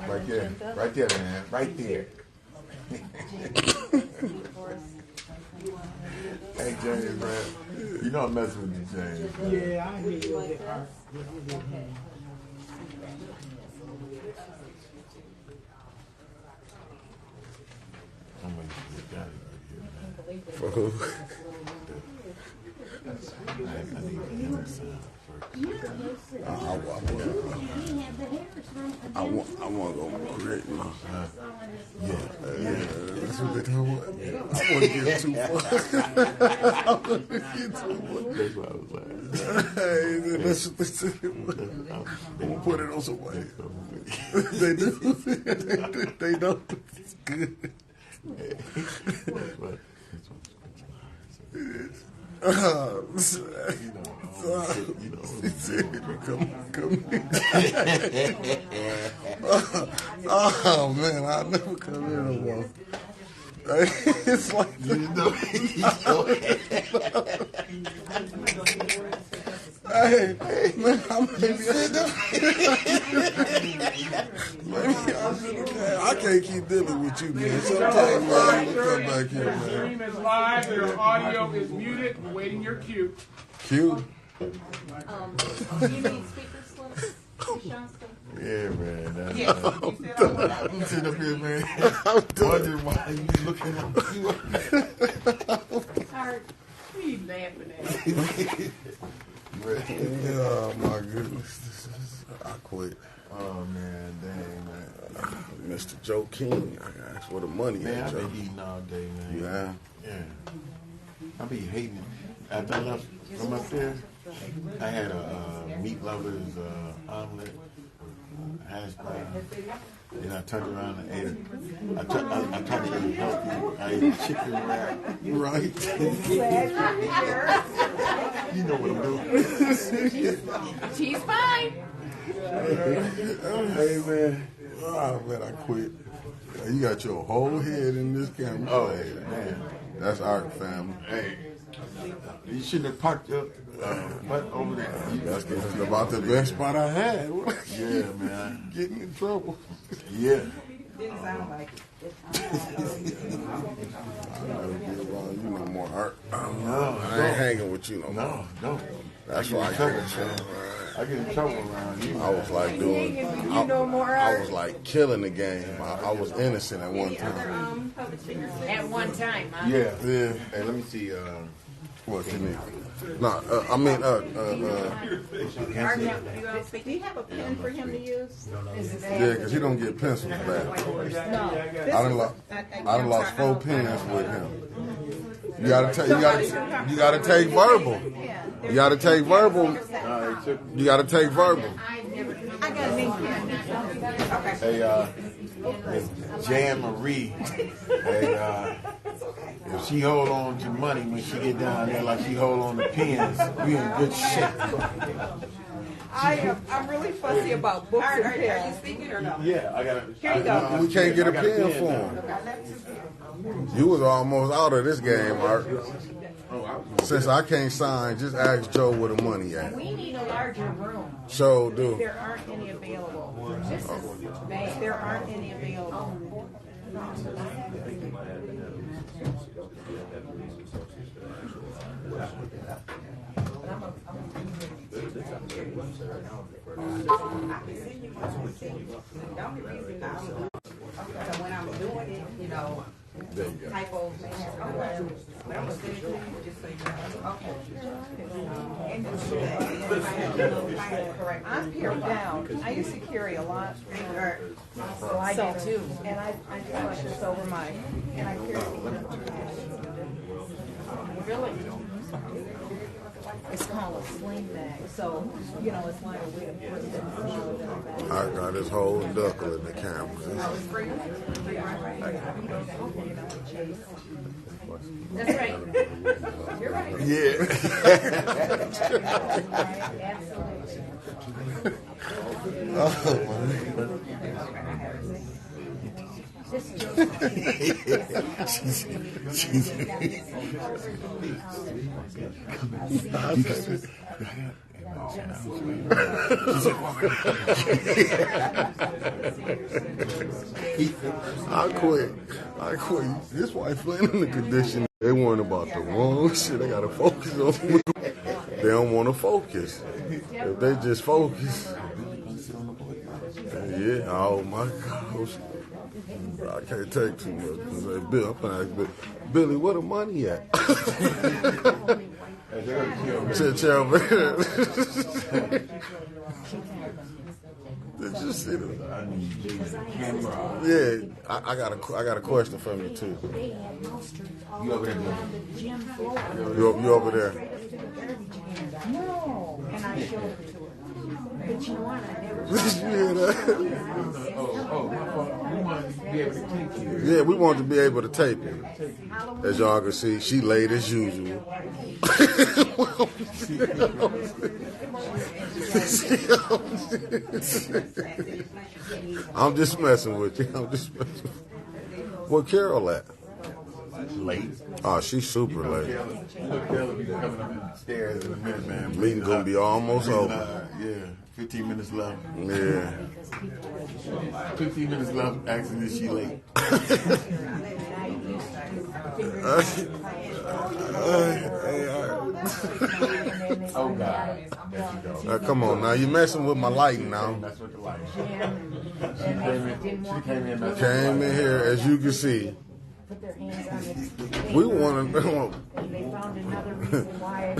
Right there, right there, man, right there. Hey James, man, you know I'm messing with you, James. Yeah, I hear you. I'm waiting for this guy to get here, man. For who? I need him to sign first. I want to go correct now. Yeah. That's what they talking about. I want to get too far. That's what I was like. Hey, that's what they said. I'm going to put it on somebody. They do. They don't. It's good. Come here. Oh man, I never come here no more. It's like hey, man, I can't keep dealing with you, man. Sometimes, man, you come back here, man. The stream is live. Your audio is muted. We're waiting your cue. Cue? Do you need speaker slips? Yeah, man. That's, Yeah. I'm sitting up here, man. Wondering why you looking at you. Hard. He's laughing at Oh my goodness. I quit. Oh man, dang man. Mr. Joe King, I asked for the money. Man, I've Joe. been eating all day, man. Yeah. I be hating. After I left from up there, I had a meat lover's omelet, hash brown. Then I turned around and ate it. I tried to eat healthy. I ate a chicken wrap. Right. You know what I'm doing. She's fine. Hey man. Oh man, I quit. You got your whole head in this camera. Oh, man. That's our family. Hey, you shouldn't have parked your butt over there. That's about the best spot I had. Yeah, man. Getting in trouble. Yeah. Didn't sound like it. I never be around you no more, Art. No, I ain't hanging with you no more. No. That's why I get in trouble. I get in trouble around you. I was like doing. I was like killing the game. I was innocent at one time. At one time, huh? Yeah. Yeah. Hey, let me see. What you need? No, I mean, Do you have a pen for him to use? yeah, because he don't get pencils back. No. I done lost 4 pens with him. You gotta take verbal. You gotta take verbal. You gotta take verbal. I got a new pen. Hey, Miss Jan Marie. Hey, if she hold on to money when she get down there like she hold on to pens, we in good shape. I'm really fussy about books and pens. Are you speaking or no? Yeah, I got it. Here you go. We can't get a pen for him. You was almost out of this game, Art. Since I can't sign, just ask Joe where the money at. We need a larger room. So do. There aren't any available. This is bad. There aren't any available. So when I'm doing it, you know, typos may happen. But I'm gonna send it to you just so you know. Okay. And then if I have to know title correct. I'm pared down. I used to carry a lot. So I do too. And I do like this over my, and I carry. Really? It's called a sling bag. So, you know, it's like a way to put it. I got this whole duckle in the camera. That's right. You're right. Yeah. I quit. His wife ain't in the condition. They worrying about the wrong shit. They gotta focus on. They don't want to focus. If they just focus, yeah. Oh my gosh, I can't take too much. Bill, I'm gonna ask Billy, where the money at? Chair over here. Did you see them? Yeah, I got a question from you too. You over there? You over there? No. And I showed it to her. But you know what? I never Did you hear that? Oh, my fault. We wanted to be able to take you. Yeah, we want to be able to tape it. As y'all can see, she late as usual. I'm just messing with you. Where Carol at? Late. Oh, she's super late. Carol will be coming up the stairs in a minute, man. Meeting gonna be almost over. Yeah, 15 minutes left. Yeah. 15 minutes left. Asking is she late? Oh God! Come on now, you messing with my lighting now. That's what the light. She came in. Came in here, as you can see. put their hands on it. We want to. And they found another reason why.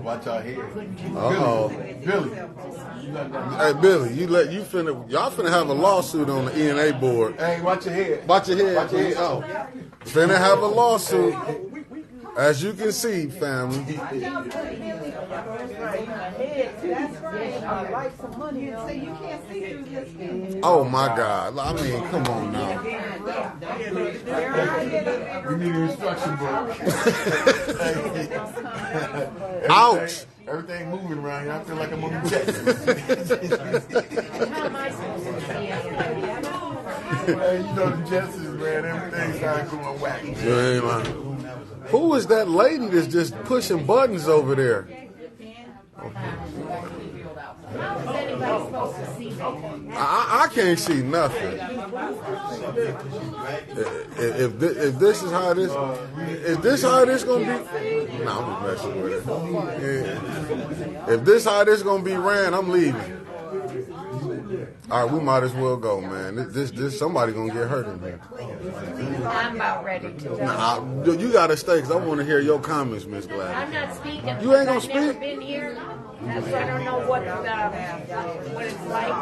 Watch our head. Oh, Billy. hey Billy, y'all finna have a lawsuit on the ENA board. Hey, watch your head. Watch your head. Watch your head. Oh, finna have a lawsuit. As you can see, family. That's right. I like some money. So you can't see through this thing. Oh my God! I mean, come on now. We need an instruction book. Ouch! Everything moving around here. I feel like I'm on the jet. Hey, you know the Jetsons, man. Everything started going whack. You ain't lying. Who is that lady that's just pushing buttons over there? How is anybody supposed to see that? I can't see nothing. If this is how this, is this how this gonna be? No, I'm just messing with it. Yeah. If this how this gonna be ran, I'm leaving. All right, we might as well go, man. This somebody gonna get hurt in here. I'm about ready to go. Nah, you gotta stay because I want to hear your comments, Miss Gladys. I'm not speaking. You ain't gonna I've never speak? been here. So I don't know what it's like.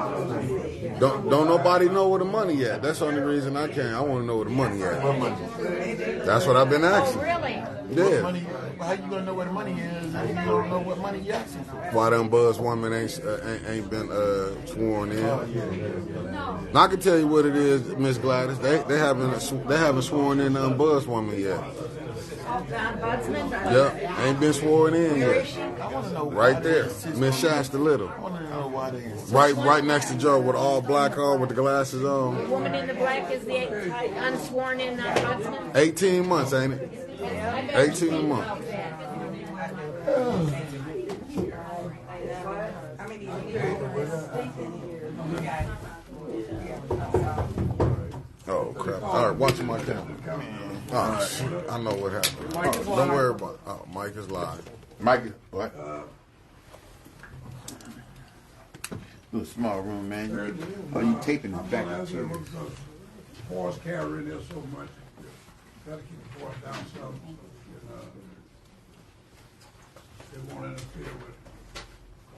Don't nobody know where the money at. That's the only reason I can't. I want to know where the money at. That's what I've been Oh, asking. really? Yeah. How you gonna know where the money is if you don't know what money you asking for? Why them buzz women ain't been sworn in? Now I can tell you what it is, Miss Gladys. They haven't sworn in buzz woman yet. Oh, the ombudsman? Yep, ain't been sworn in yet. I want to know Right there, Miss Shasta Little. I want to know why they insist. Right next to Joe with all black on with the glasses The on. woman in the black is the unsworn in ombudsman? 18 months, ain't it? 18 months. Oh crap! All right, watch my camera. Oh, shit. I know what happened. Oh, don't worry about it. Oh, Mike is live. Mike, what? Little small room, man. You taping it back up here. Force carry there so much. Gotta keep the force down some. They won't interfere with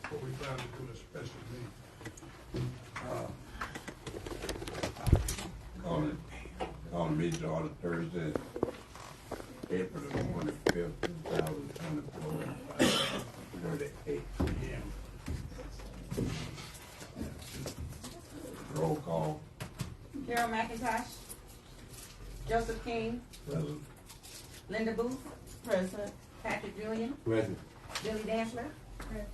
what we plan to do, especially me. Calling me on Thursday, April the 25th, 2024, 38 p.m. Roll call. Carol McIntosh. Joseph King. Present. Linda Booth. Present. Patrick Julian. Present. Billy Dantzler. Present.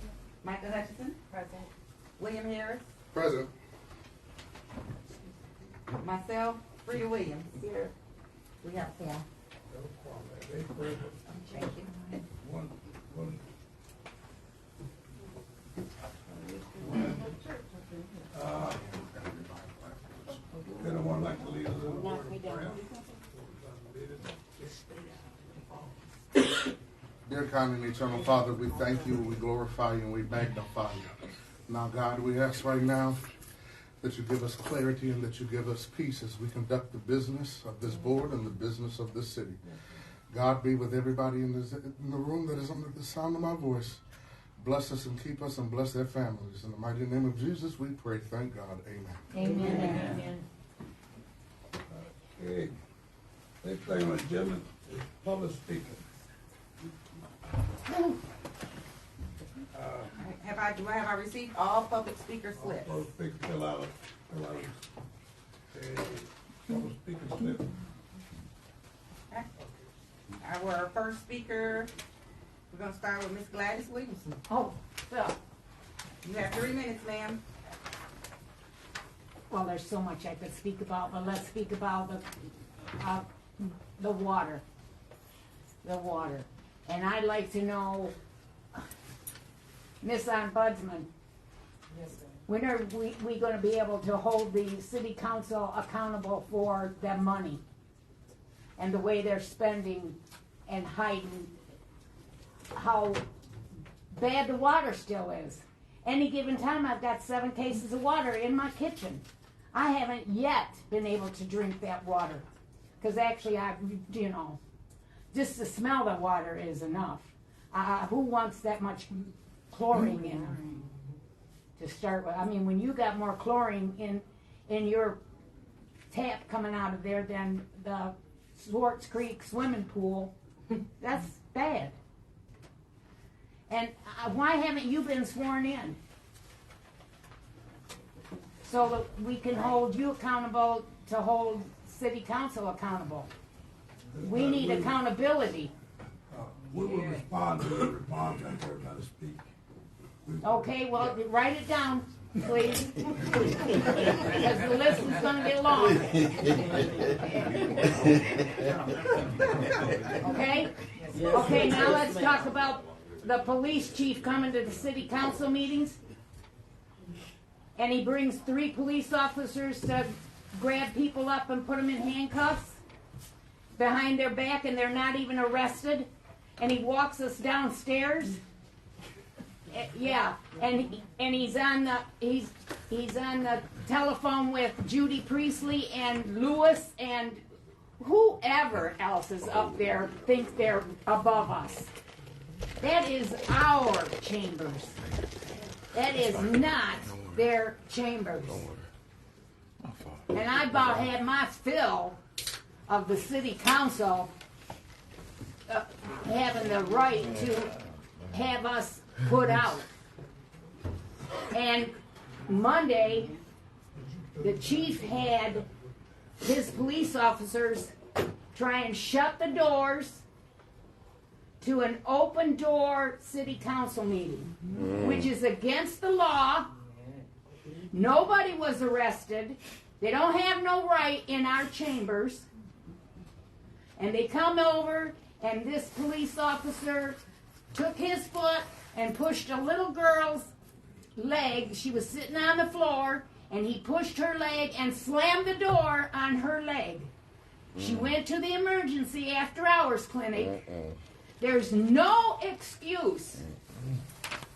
Michael Hutchison. Present. William Harris. Present. Myself, Frida Williams. Here. We have four. They present. Thank you. One Anyone like to lead us in a word of prayer? Dear kind and eternal Father, we thank you, we glorify you, and we magnify you. Now, God, we ask right now that you give us clarity and that you give us peace as we conduct the business of this board and the business of this city. God, be with everybody in the room that is under the sound of my voice. Bless us and keep us and bless their families. In the mighty name of Jesus, we pray. Thank God. Amen. Amen. Okay. Next thing on the agenda is public speaking. Do I received all public speaker slips? Public speaker, fill out a public speaker slip. Our first speaker, we're going to start with Miss Gladys Williamson. Oh, so, You have 3 minutes, ma'am. well, there's so much I could speak about, but let's speak about the water. The water. And I'd like to know, Miss Ombudsman, when are we going to be able to hold the city council accountable for their money and the way they're spending and hiding how bad the water still is? Any given time, I've got 7 cases of water in my kitchen. I haven't yet been able to drink that water because actually just the smell of water is enough. Who wants that much chlorine in to start with? I mean, when you got more chlorine in your tap coming out of there than the Swartz Creek swimming pool, that's bad. And why haven't you been sworn in? So that we can hold you accountable to hold city council accountable. We need accountability. We will respond to everybody speak. Okay, well, write it down, please. Because the list is going to get long. Okay? Okay, now let's talk about the police chief coming to the city council meetings. And he brings 3 police officers to grab people up and put them in handcuffs behind their back, and they're not even arrested. And he walks us downstairs. Yeah, and he's on the telephone with Judy Priestley and Lewis and whoever else is up there thinks they're above us. That is our chambers. That is not their chambers. And I about had my fill of the city council having the right to have us put out. And Monday, the chief had his police officers try and shut the doors to an open door city council meeting, which is against the law. Nobody was arrested. They don't have no right in our chambers. And they come over, and this police officer took his foot and pushed a little girl's leg. She was sitting on the floor, and he pushed her leg and slammed the door on her leg. She went to the emergency after hours clinic. There's no excuse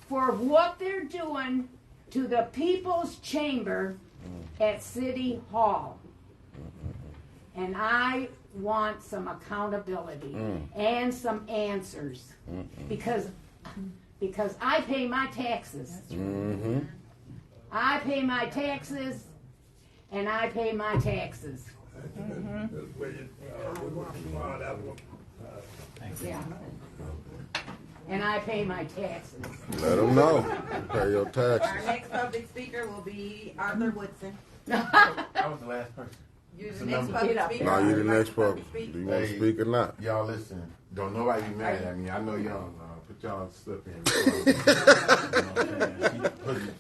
for what they're doing to the people's chamber at City Hall. And I want some accountability and some answers because I pay my taxes. I pay my taxes and I pay my taxes. Yeah. And I pay my taxes. Let them know. Pay your taxes. Our next public speaker will be Arthur Woodson. I was the last person. You're the So next number- public speaker. No, you the next Public public. speak. Do you want to speak or not? Y'all listen. Don't nobody be mad at me. I know y'all put y'all slip in.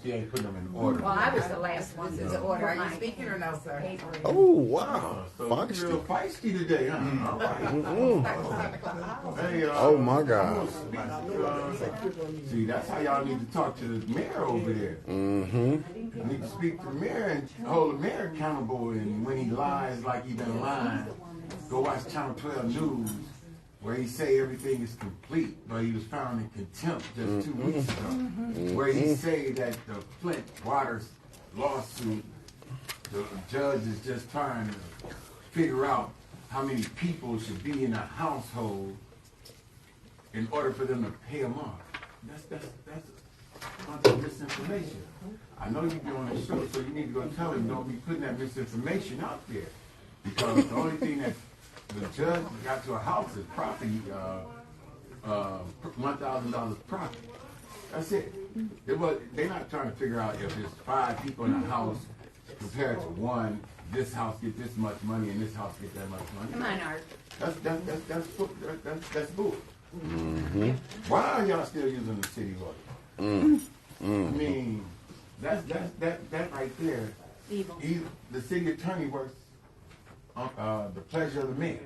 She she ain't putting them in order. Well, I was the last one. This is the order. Are you speaking or no, sir? Oh, wow. So you real feisty today, huh? All right. Hey, Oh, my God. See, that's how y'all need to talk to the mayor over there. Mm-hmm. You need to speak to the mayor and hold the mayor accountable. And when he lies like he been lying, go watch Channel 12 News, where he say everything is complete, but he was found in contempt just 2 weeks ago. Where he say that the Flint Waters lawsuit, the judge is just trying to figure out how many people should be in a household in order for them to pay them off. That's a bunch of misinformation. I know you be on the show, so you need to go tell him don't be putting that misinformation out there. Because the only thing that the judge got to a house is property, $1,000 profit. That's it. They're not trying to figure out if there's 5 people in a house compared to 1. This house get this much money and this house get that much money. Come on, Art. That's bull. Mm-hmm. Why are y'all still using the city lawyer? I mean, that right there. Evil. The city attorney works on the pleasure of the mayor.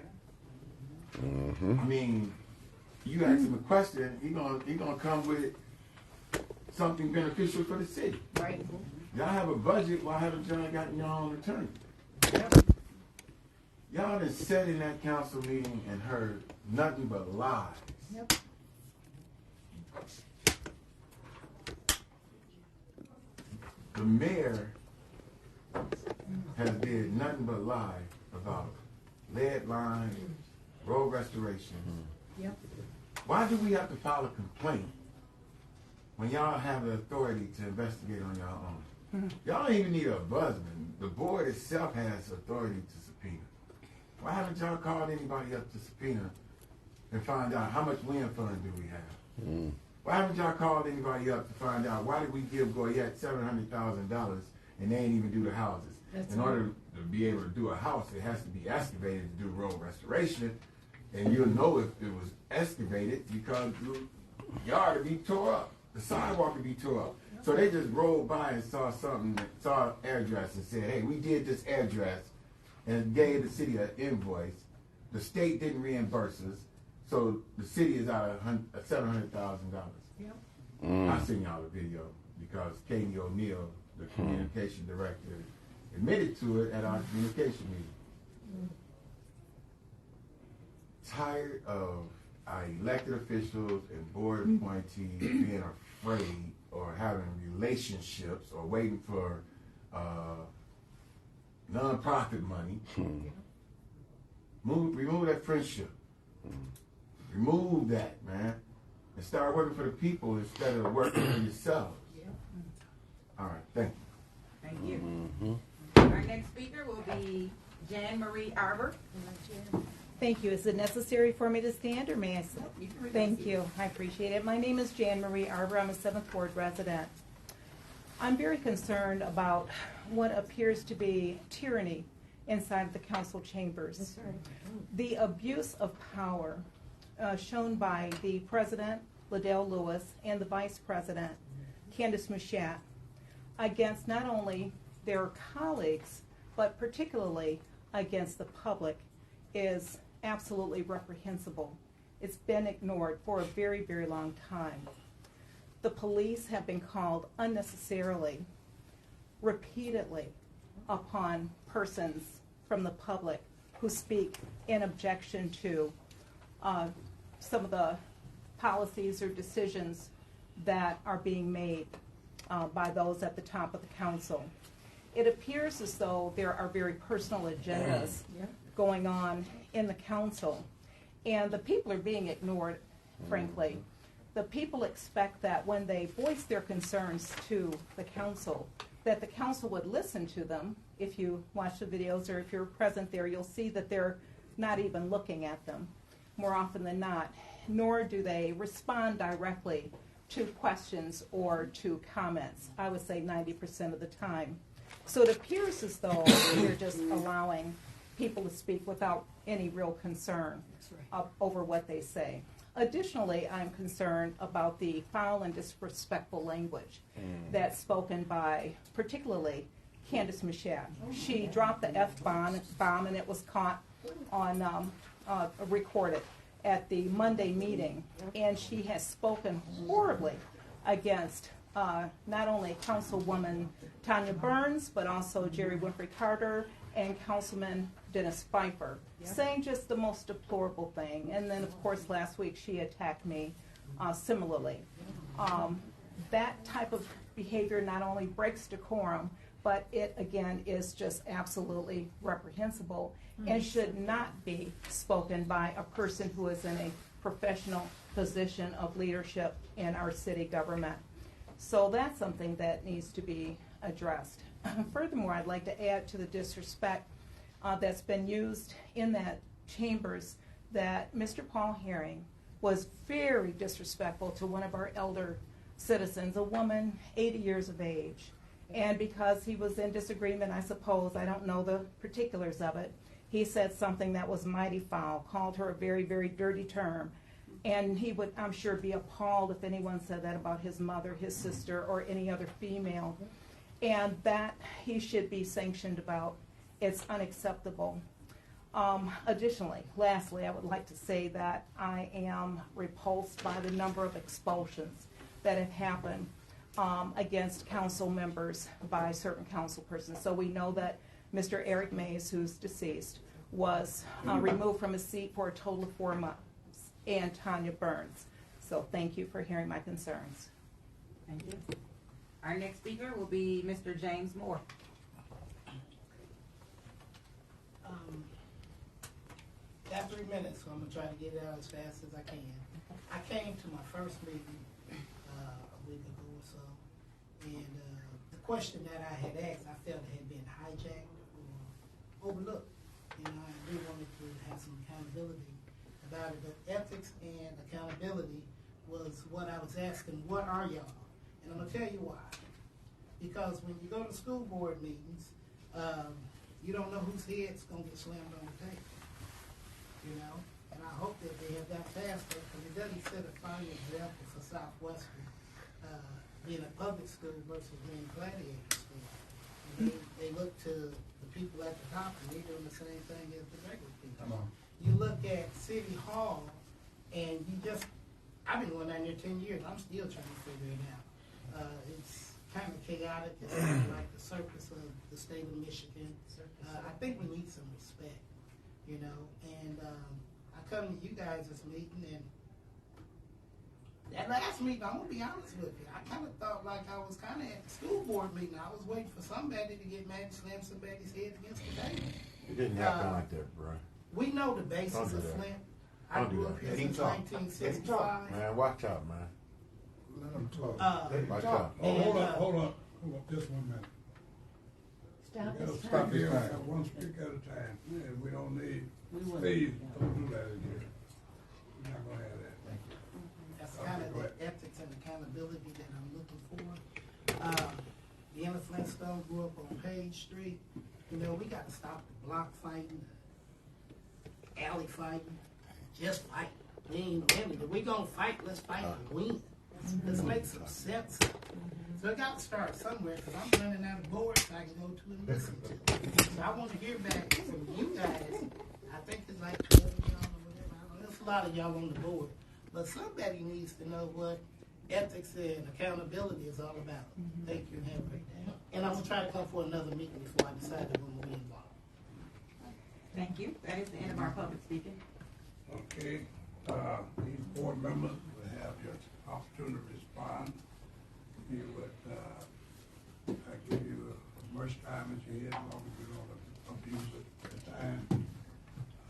Mm-hmm. I mean, you ask him a question, he gonna come with something beneficial for the city. Right. Y'all have a budget. Why haven't y'all gotten your own attorney? Y'all done sat in that council meeting and heard nothing but lies. Yep. The mayor has did nothing but lie about lead lines, road restoration. Yep. Why do we have to file a complaint when y'all have the authority to investigate on your own? Y'all don't even need a ombudsman. The board itself has authority to subpoena. Why haven't y'all called anybody up to subpoena and find out how much wind fund do we have? Why haven't y'all called anybody up to find out why did we give Goyette $700,000 and they ain't even do the houses? In order to be able to do a house, it has to be excavated to do road restoration, and you'll know if it was excavated because the yard would be tore up, the sidewalk would be tore up. So they just rolled by and saw something, saw an address and said, hey, we did this address, and gave the city an invoice. The state didn't reimburse us, so the city is out of $700,000. Yep. I seen y'all the video because Katie O'Neill, the communication director, admitted to it at our communication meeting. Tired of our elected officials and board appointees being afraid or having relationships or waiting for non-profit money. Remove that friendship. Remove that, man. And start working for the people instead of working for yourselves. All right, thank you. Thank you. Our next speaker will be Jan Marie Arbor. Thank you. Is it necessary for me to stand or may I sit? Thank you. I appreciate it. My name is Jan Marie Arbor. I'm a 7th Ward resident. I'm very concerned about what appears to be tyranny inside the council chambers. The abuse of power shown by the president, Liddell Lewis, and the vice president, Candace Mushat, against not only their colleagues, but particularly against the public, is absolutely reprehensible. It's been ignored for a very, very long time. The police have been called unnecessarily, repeatedly, upon persons from the public who speak in objection to some of the policies or decisions that are being made by those at the top of the council. It appears as though there are very personal agendas going on in the council, and the people are being ignored, frankly. The people expect that when they voice their concerns to the council, that the council would listen to them. If you watch the videos or if you're present there, you'll see that they're not even looking at them more often than not, nor do they respond directly to questions or to comments, I would say 90% of the time. So it appears as though they're just allowing people to speak without any real concern over what they say. Additionally, I'm concerned about the foul and disrespectful language that's spoken by particularly Candace Michette. She dropped the F-bomb and it was caught on recorded at the Monday meeting, and she has spoken horribly against not only Councilwoman Tanya Burns, but also Jerry Winfrey Carter and Councilman Dennis Pfeiffer, saying just the most deplorable thing. And then, of course, last week she attacked me similarly. That type of behavior not only breaks decorum, but it, again, is just absolutely reprehensible and should not be spoken by a person who is in a professional position of leadership in our city government. So that's something that needs to be addressed. Furthermore, I'd like to add to the disrespect that's been used in that chambers that Mr. Paul Herring was very disrespectful to one of our elder citizens, a woman 80 years of age. And because he was in disagreement, I suppose, I don't know the particulars of it, he said something that was mighty foul, called her a very, very dirty term. And he would, I'm sure, be appalled if anyone said that about his mother, his sister, or any other female. And that he should be sanctioned about. It's unacceptable. Additionally, lastly, I would like to say that I am repulsed by the number of expulsions that have happened against council members by certain council persons. So we know that Mr. Eric Mays, who's deceased, was removed from his seat for a total of 4 months, and Tanya Burns. So thank you for hearing my concerns. Thank you. Our next speaker will be Mr. James Moore. Got 3 minutes, so I'm gonna try to get it out as fast as I can. I came to my first meeting a week ago or so, and the question that I had asked, I felt had been hijacked or overlooked. You know, I really wanted to have some accountability about it, but ethics and accountability was what I was asking. What are y'all? And I'm gonna tell you why. Because when you go to school board meetings, you don't know whose head's gonna get slammed on the table. You know, and I hope that they have got past that, because it doesn't set a fine example for Southwestern being a public school versus being gladiator school. And they look to the people at the top, and they're doing the same thing as the regular people. You look at City Hall, and I've been going down there 10 years. I'm still trying to figure it out. It's kind of chaotic. It's kind of like the circus of the state of Michigan. I think we need some respect. You know, and I come to you guys this meeting, and that last meeting, I'm gonna be honest with you, I kind of thought like I was kind of at the school board meeting. I was waiting for somebody to get mad and slam somebody's head against the table. It didn't happen like that, bro. We know the basis of Flint. I grew up here since 1965. Man, watch out, man. Let them talk. Watch out. Hold on, just 1 minute. Stop this time. One speaker at a time, and we don't need, please, don't do that in here. We're not gonna have that. That's kind of the ethics and accountability that I'm looking for. Deanna Flintstone grew up on Page Street. You know, we got to stop the block fighting, the alley fighting, just fight. We ain't really. If we gonna fight, let's fight and win. Let's make some sense. So I got to start somewhere, because I'm running out of boards I can go to and listen to. So I want to hear back from you guys. I think there's like 12 of y'all or whatever. I don't know. There's a lot of y'all on the board. But somebody needs to know what ethics and accountability is all about. Thank you, and have a great day. And I'm going to try to come for another meeting before I decide if I'm going to be involved. Thank you. That is the end of our public speaking. Okay, these board members will have your opportunity to respond. You would, I give you as much time as you need, as long as you don't abuse it at the time.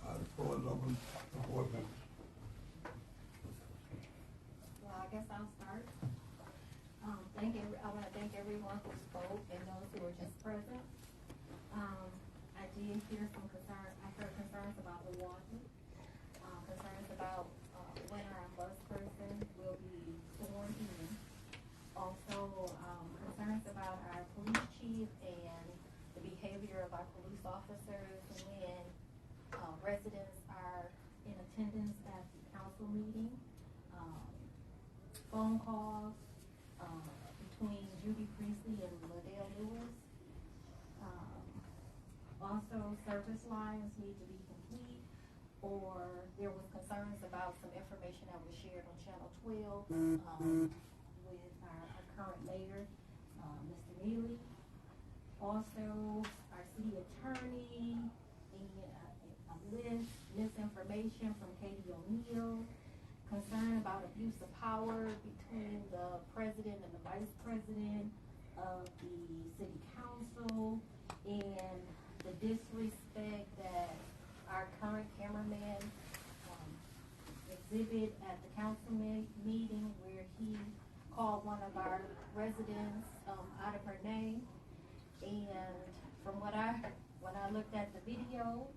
The floor is open to board members. Well, I guess I'll start. I want to thank everyone who spoke and those who were just present. I did hear some concerns. I heard concerns about the water, concerns about when our bus person will be sworn in. Also, concerns about our police chief and the behavior of our police officers when residents are in attendance at the council meeting. phone calls between Judy Priestley and Liddell Lewis. Also, service lines need to be complete, or there was concerns about some information that was shared on Channel 12 with our current mayor, Mr. Neely. Also, our city attorney, a list, misinformation from Katie O'Neill, concern about abuse of power between the president and the vice president of the city council, and the disrespect that our current cameraman exhibit at the council meeting, where he called one of our residents out of her name. And from when I looked at the video,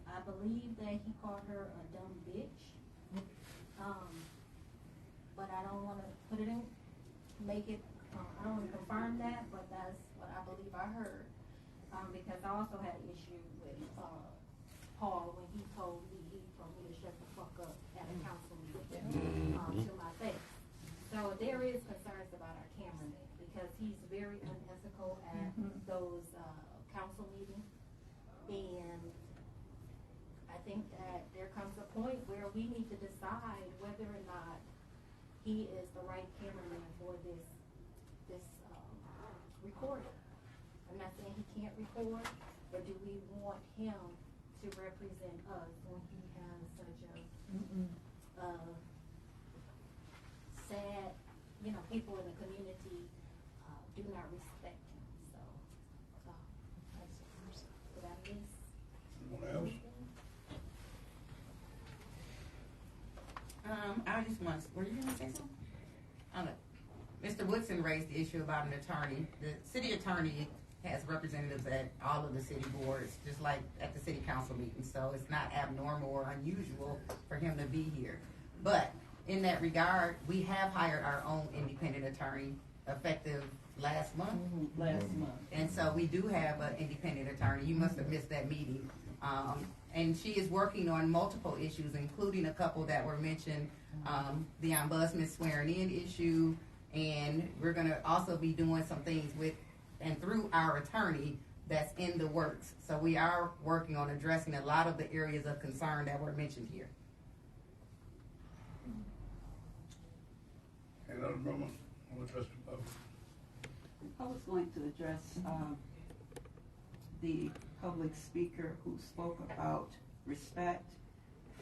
I believe that he called her a dumb bitch. But I don't want to put it in, I don't want to confirm that, but that's what I believe I heard. Because I also had an issue with Paul when he told me to shut the fuck up at a council meeting to my face. So there is concerns about our cameraman because he's very unethical at those council meetings. And I think that there comes a point where we need to decide whether or not he is the right cameraman for this recording. I'm not saying he can't record, but do we want him to represent us when he has such a sad, people in the community do not respect him. So, did I miss? Anyone else? I just want, were you going to say something? I don't know. Mr. Woodson raised the issue about an attorney. The city attorney has representatives at all of the city boards, just like at the city council meetings. So it's not abnormal or unusual for him to be here. But in that regard, we have hired our own independent attorney effective last month. And so we do have an independent attorney. You must have missed that meeting. And she is working on multiple issues, including a couple that were mentioned, the ombudsman swearing in issue, and we're going to also be doing some things with and through our attorney that's in the works. So we are working on addressing a lot of the areas of concern that were mentioned here. Any other members want to address the public? I was going to address the public speaker who spoke about respect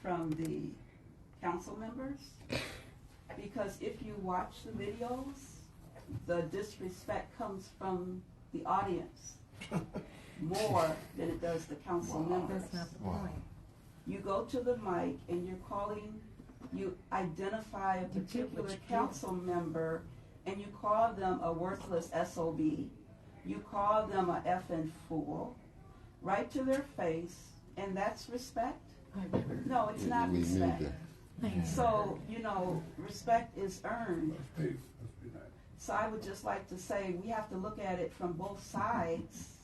from the council members, because if you watch the videos, the disrespect comes from the audience more than it does the council members. That's not the point. You go to the mic and you identify a particular council member and you call them a worthless SOB. You call them a effing fool, right to their face, and that's respect? No, it's not respect. So, respect is earned. Let's be nice. So I would just like to say we have to look at it from both sides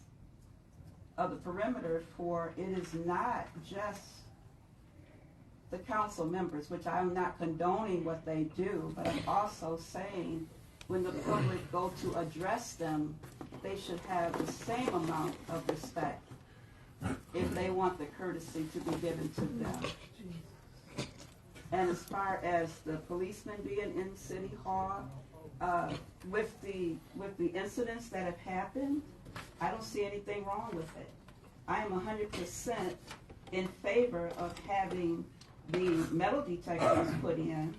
of the perimeter, for it is not just the council members, which I'm not condoning what they do, but I'm also saying when the public go to address them, they should have the same amount of respect if they want the courtesy to be given to them. And as far as the policemen being in City Hall, with the incidents that have happened, I don't see anything wrong with it. I am 100% in favor of having the metal detectors put in,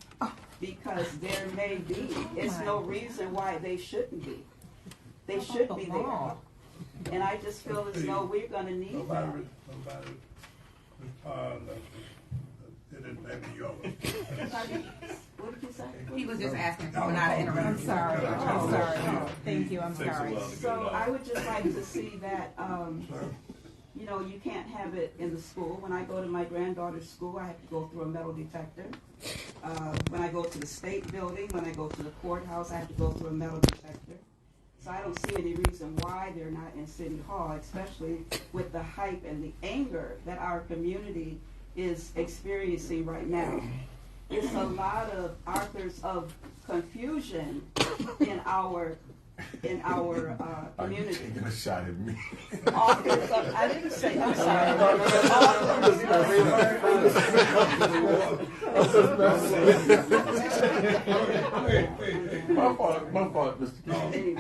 because there may be, it's no reason why they shouldn't be. They should be there. And I just feel as though we're going to need that. Nobody responded. They didn't name the young. What did you say? He was just asking for not to interrupt. I'm sorry. Thank you. I'm sorry. So I would just like to see that, you can't have it in the school. When I go to my granddaughter's school, I have to go through a metal detector. When I go to the state building, when I go to the courthouse, I have to go through a metal detector. So I don't see any reason why they're not in City Hall, especially with the hype and the anger that our community is experiencing right now. it's a lot of authors of confusion in our community. Taking a shot at me. Authors of, I didn't say, I'm sorry. My fault, Mr. King.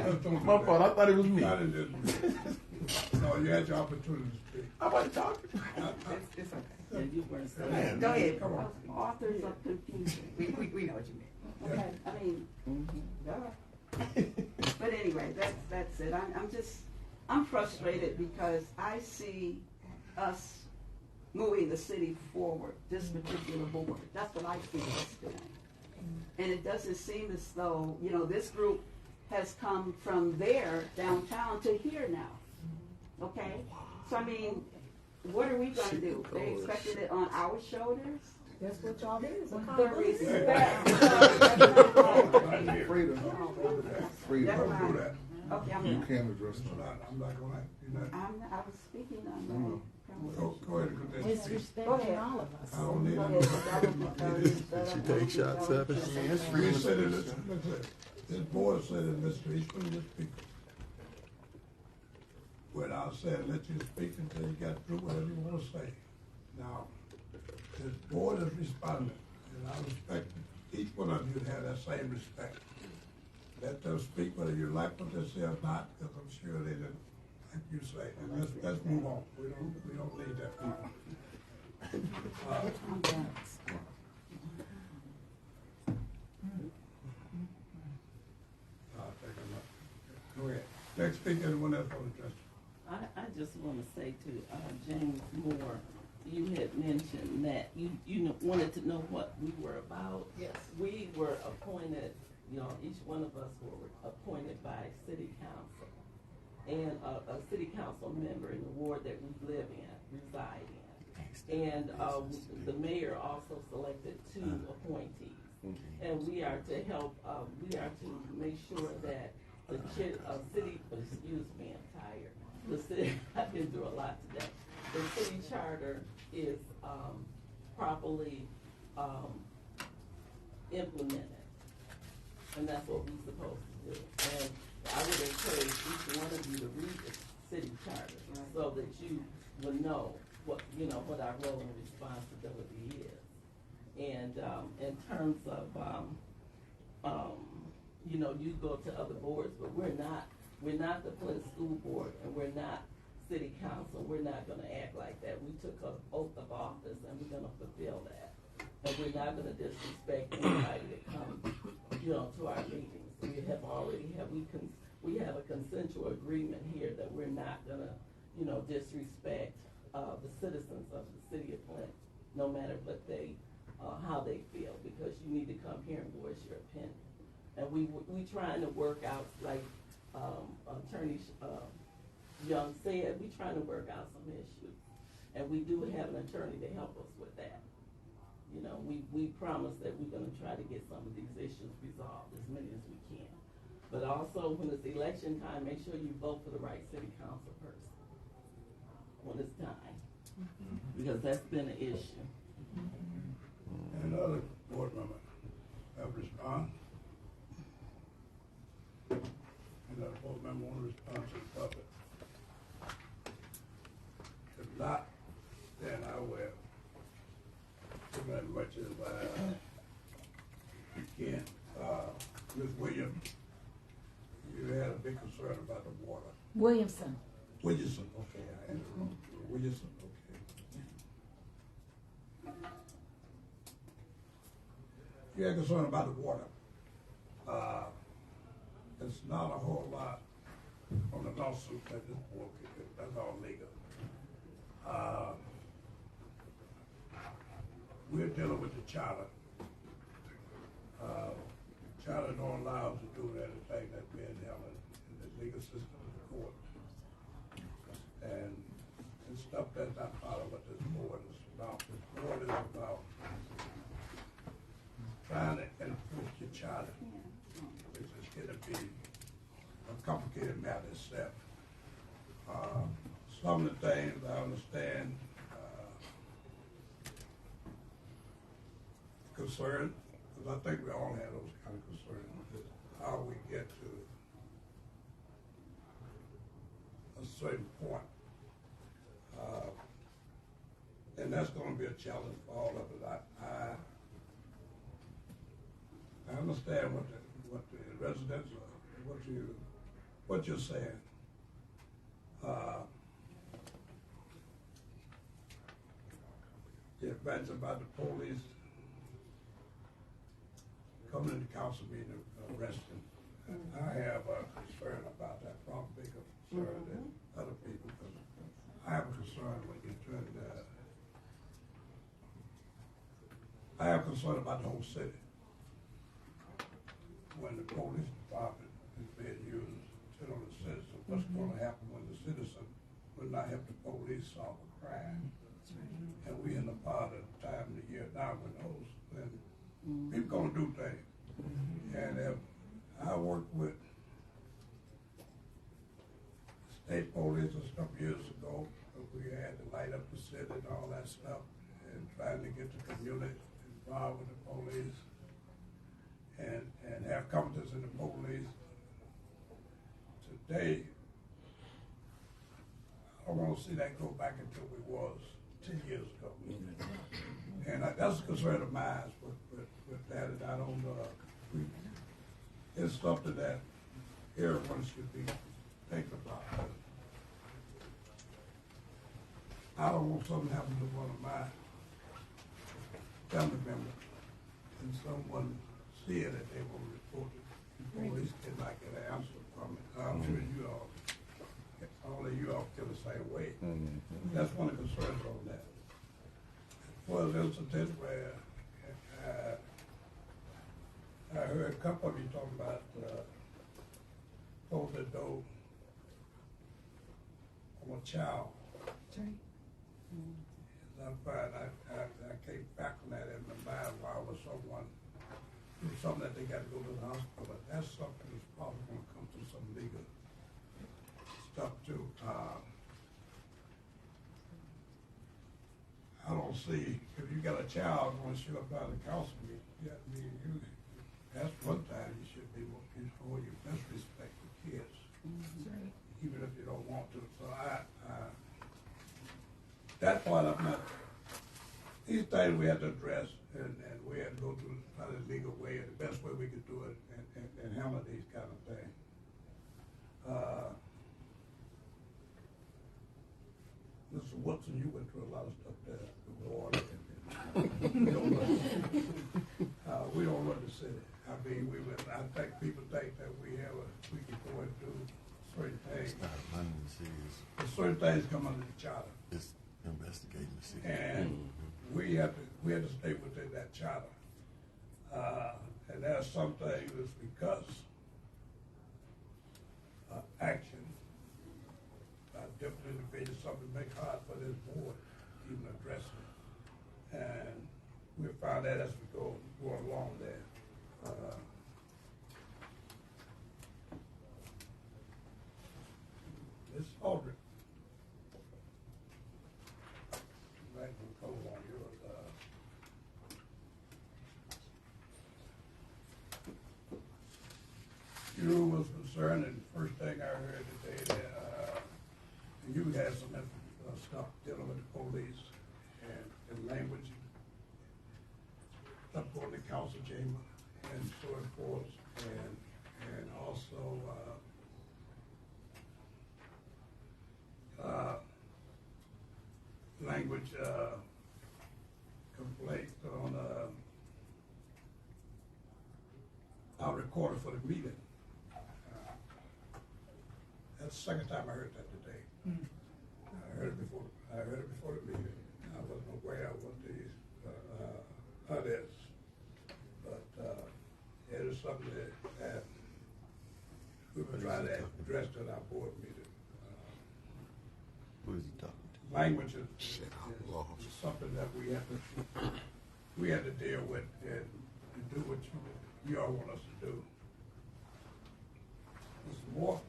My fault. I thought it was me. No, you had your opportunity to speak. I wasn't talking. It's okay. Yeah, you weren't saying. Man. Go ahead. Come on. Authors of confusion. We know what you meant. Okay, I mean, but anyway, that's it. I'm frustrated because I see us moving the city forward, this particular board. That's what I see us doing. And it doesn't seem as though, you know, this group has come from there downtown to here now. Okay? So I mean, what are we gonna do? They expected it on our shoulders? That's what y'all did. It's a The respect. Freedom. Freedom. That's Don't do right. that. Okay, I'm You done. can't address I'm them. not gonna, you're not, I was speaking on go ahead and continue. Go Disrespecting ahead. all of I us. don't need Go it. ahead. She take shots at us. We said it, this board said it, Mr. Eastman, you speak. Well, I said, let you speak until you get through whatever you wanna say. Now, this board is responding, and I respect each one of you to have that same respect. Let them speak whether you like what they say or not, because I'm sure they didn't, like you say. And let's move on. We don't need that. I'm done. Go ahead. Next speaker, anyone else want to address? I just want to say to James Moore, you had mentioned that you wanted to know what we were about. Yes. We were appointed, each one of us were appointed by city council. And a city council member in the ward that we live in, reside in. And the mayor also selected 2 appointees. And we are to help, we are to make sure that the city, excuse me, I'm tired. The city, I've been through a lot today. The city charter is properly implemented. And that's what we're supposed to do. And I would encourage each one of you to read the city charter so that you will know what our role and responsibility is. And in terms of, you go to other boards, but we're not the Flint School Board, and we're not City Council. We're not going to act like that. We took an oath of office, and we're going to fulfill that. And we're not going to disrespect anybody that comes, to our meetings. We have a consensual agreement here that we're not going to, disrespect the citizens of the city of Flint, no matter what how they feel, because you need to come here and voice your opinion. And we trying to work out, like Attorney Young said, we trying to work out some issues, and we do have an attorney to help us with that. We promise that we're going to try to get some of these issues resolved, as many as we can. But also, when it's election time, make sure you vote for the right city council person when it's time, because that's been an issue. And other board members have responded. Another board member want to respond to the public. If not, then I will. Give as much as you can. Ms. Williams, you had a big concern about the water. Williamson. Williamson, okay. I interrupted you. Williamson, okay. You had concern about the water. It's not a whole lot on the lawsuit that this board could do. That's all legal. We're dealing with the charter. Charter don't allow us to do anything that's being held in the legal system of the court. And it's stuff that's not part of what this board is about. This board is about trying to enforce your charter, which is going to be a complicated matter itself. Some of the things I understand, concern, because I think we all have those kind of concerns, is how we get to a certain point. And that's going to be a challenge for all of us. I understand what the residents are, what you're saying. The events about the police coming into council meeting and arresting. I have a concern about that, probably bigger concern than other people, because I have a concern when you turn I have concern about the whole city. When the police department is being used to tell the citizen what's going to happen when the citizen will not help the police solve a crime. And we in the part of the time of the year now when people gonna do things. And if I worked with state police a couple years ago, we had to light up the city and all that stuff, and trying to get the community involved with the police and have confidence in the police. Today, I don't want to see that go back until we was 10 years ago. And that's a concern of mine with that, and I don't, it's something that everyone should be thinking about. I don't want something to happen to one of my family members, and someone see it and they will report it. The police cannot get an answer from it. I'm sure all of you all feel the same way. That's one of the concerns on that. Well, there's a incident where I heard a couple of you talking about closing the door on a child. I'm fine. I came back from that in my mind while was someone do something that they got to go to the hospital. But that's something that's probably going to come through some legal stuff too. I don't see if you got a child going to show up out of the council meeting. That's one time you should be before you best respect the kids, even if you don't want to. So that part I'm not. These things we have to address, and we have to go through the legal way, and the best way we can do it, and handle these kind of things. Mr. Woodson, you went through a lot of stuff there. We don't run the city. I mean, I think people think that we can go and do certain things. It's not running the city. But certain things come under the charter. It's investigating the city. And we have to stay within that charter. And there are some things that's because action by different individuals, something make hard for this board to even address it. And we'll find that as we go along there. Ms. Aldrich. Right, we'll go on yours. You was concerned, and the first thing I heard today that you had some stuff dealing with the police and language up on the council chamber and so forth, and also language complaint on our recorder for the meeting. That's the second time I heard that today. I heard it before the meeting. I wasn't aware of what these others, but it is something that we were trying to address at our board meeting. Who is he talking to? Language is something that we have to deal with and do what you all want us to do. Mr. Moore.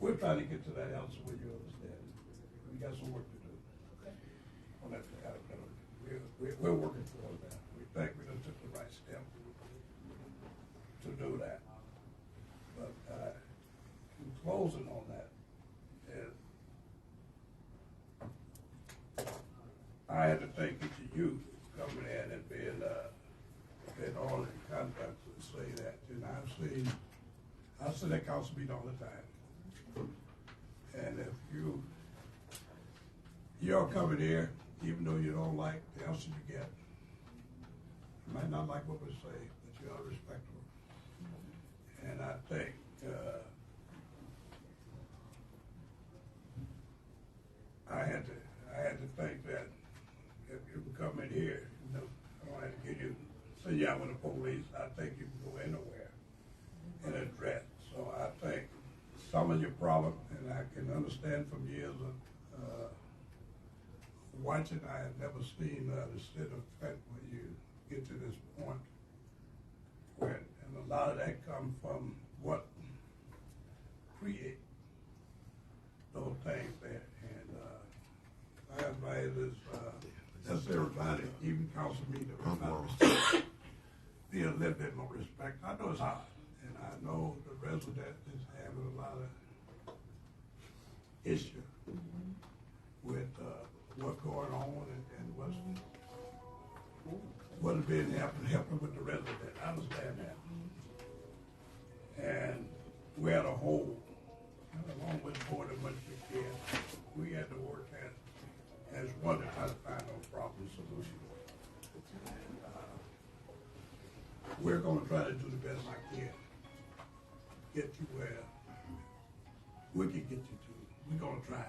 We're trying to get to that answer where you understand. we got some work to do. On that, we're working towards that. We think we done took the right step to do that. But in closing on that, is I had to thank each of you coming in and being all in contact to say that. And I see that council meeting all the time. And if you're coming here, even though you don't like the answer you get, you might not like what we say, but you are respectful. And I think I had to think that if you come in here, I don't have to send you out with the police. I think you can go anywhere and address. So I think some of your problem, and I can understand from years of watching, I have never seen the state of effect when you get to this point. And a lot of that comes from what create those things there. And I advise that's everybody, even council meeting, be a little bit more respect. I know it's hard, and I know the resident is having a lot of issue with what's going on and what's being happening with the resident. I understand that. And we had a whole, along with the board as much as we can, we had to work as one to try to find a proper solution. And, we're going to try to do the best I can, get you where we can get you to. We're going to try.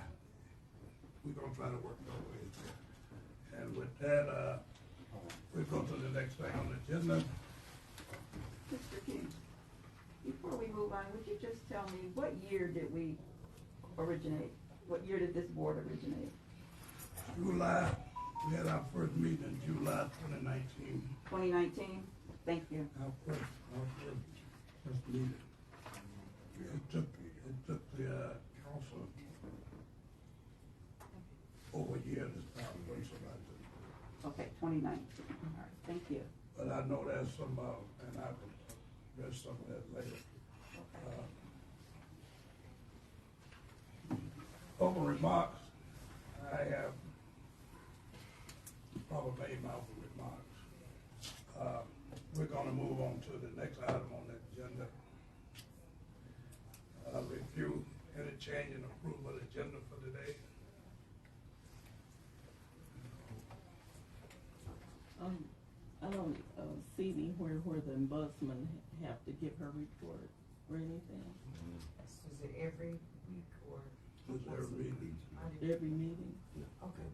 We're going to try to work our way there. And with that, we'll go to the next thing on the agenda. Mr. King, before we move on, would you just tell me what year did we originate? What year did this board originate? July. We had our first meeting in July 2019. 2019? Thank you. Our first meeting. It took the council over a year to start doing something. Okay, 2019. All right, thank you. But I know there's some, and I will address some of that later. Open remarks. I have probably made my open remarks. We're going to move on to the next item on the agenda. Review any change and approval of the agenda for today. I don't see anywhere where the ombudsman have to give her report or anything. Is it every week or? Is there a meeting? Every meeting? Okay.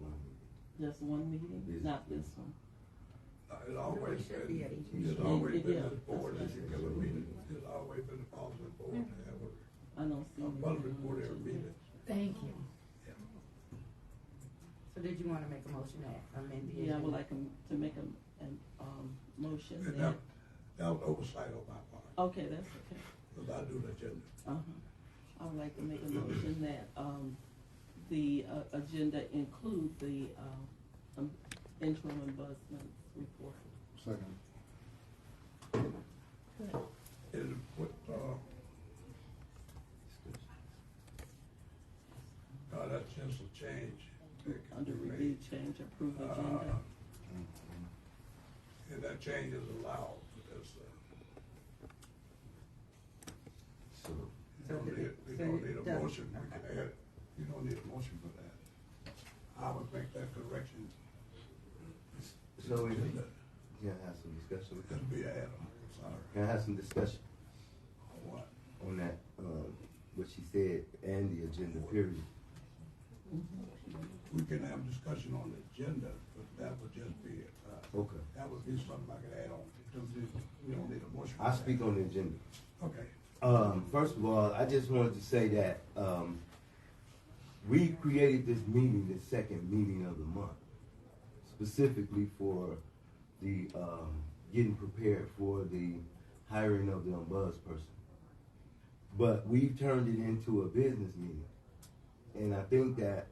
Just one meeting? Not this one? It's always should be at been, each it's meeting. always been Yeah. the board that you give a meeting. It's always been the policy of the board to have I don't see a public anything. report every meeting. Thank you. So did you want to make a motion to amend the? Yeah, I would like to make a motion And that, that was oversight on my part, okay, that's okay. because I do the agenda. I would like to make a motion that, the, agenda include the, interim ombudsman report. Second. And what, that's just a change. that can Under be review, made. change, approve agenda. And that change is allowed, because, you don't need a motion, we can add it. You don't need a motion for that. I would make that correction. So we can have some discussion with It'll them. be added, I'm sorry. Can I have some discussion On what? on that, what she said and the agenda period? We can have discussion on the agenda, but that would just be, Okay. that would be something I could add on. We don't need a motion. I speak on the agenda. Okay. First of all, I just wanted to say that, we created this meeting, the second meeting of the month, specifically for the, getting prepared for the hiring of the ombudsperson. But we've turned it into a business meeting. And I think that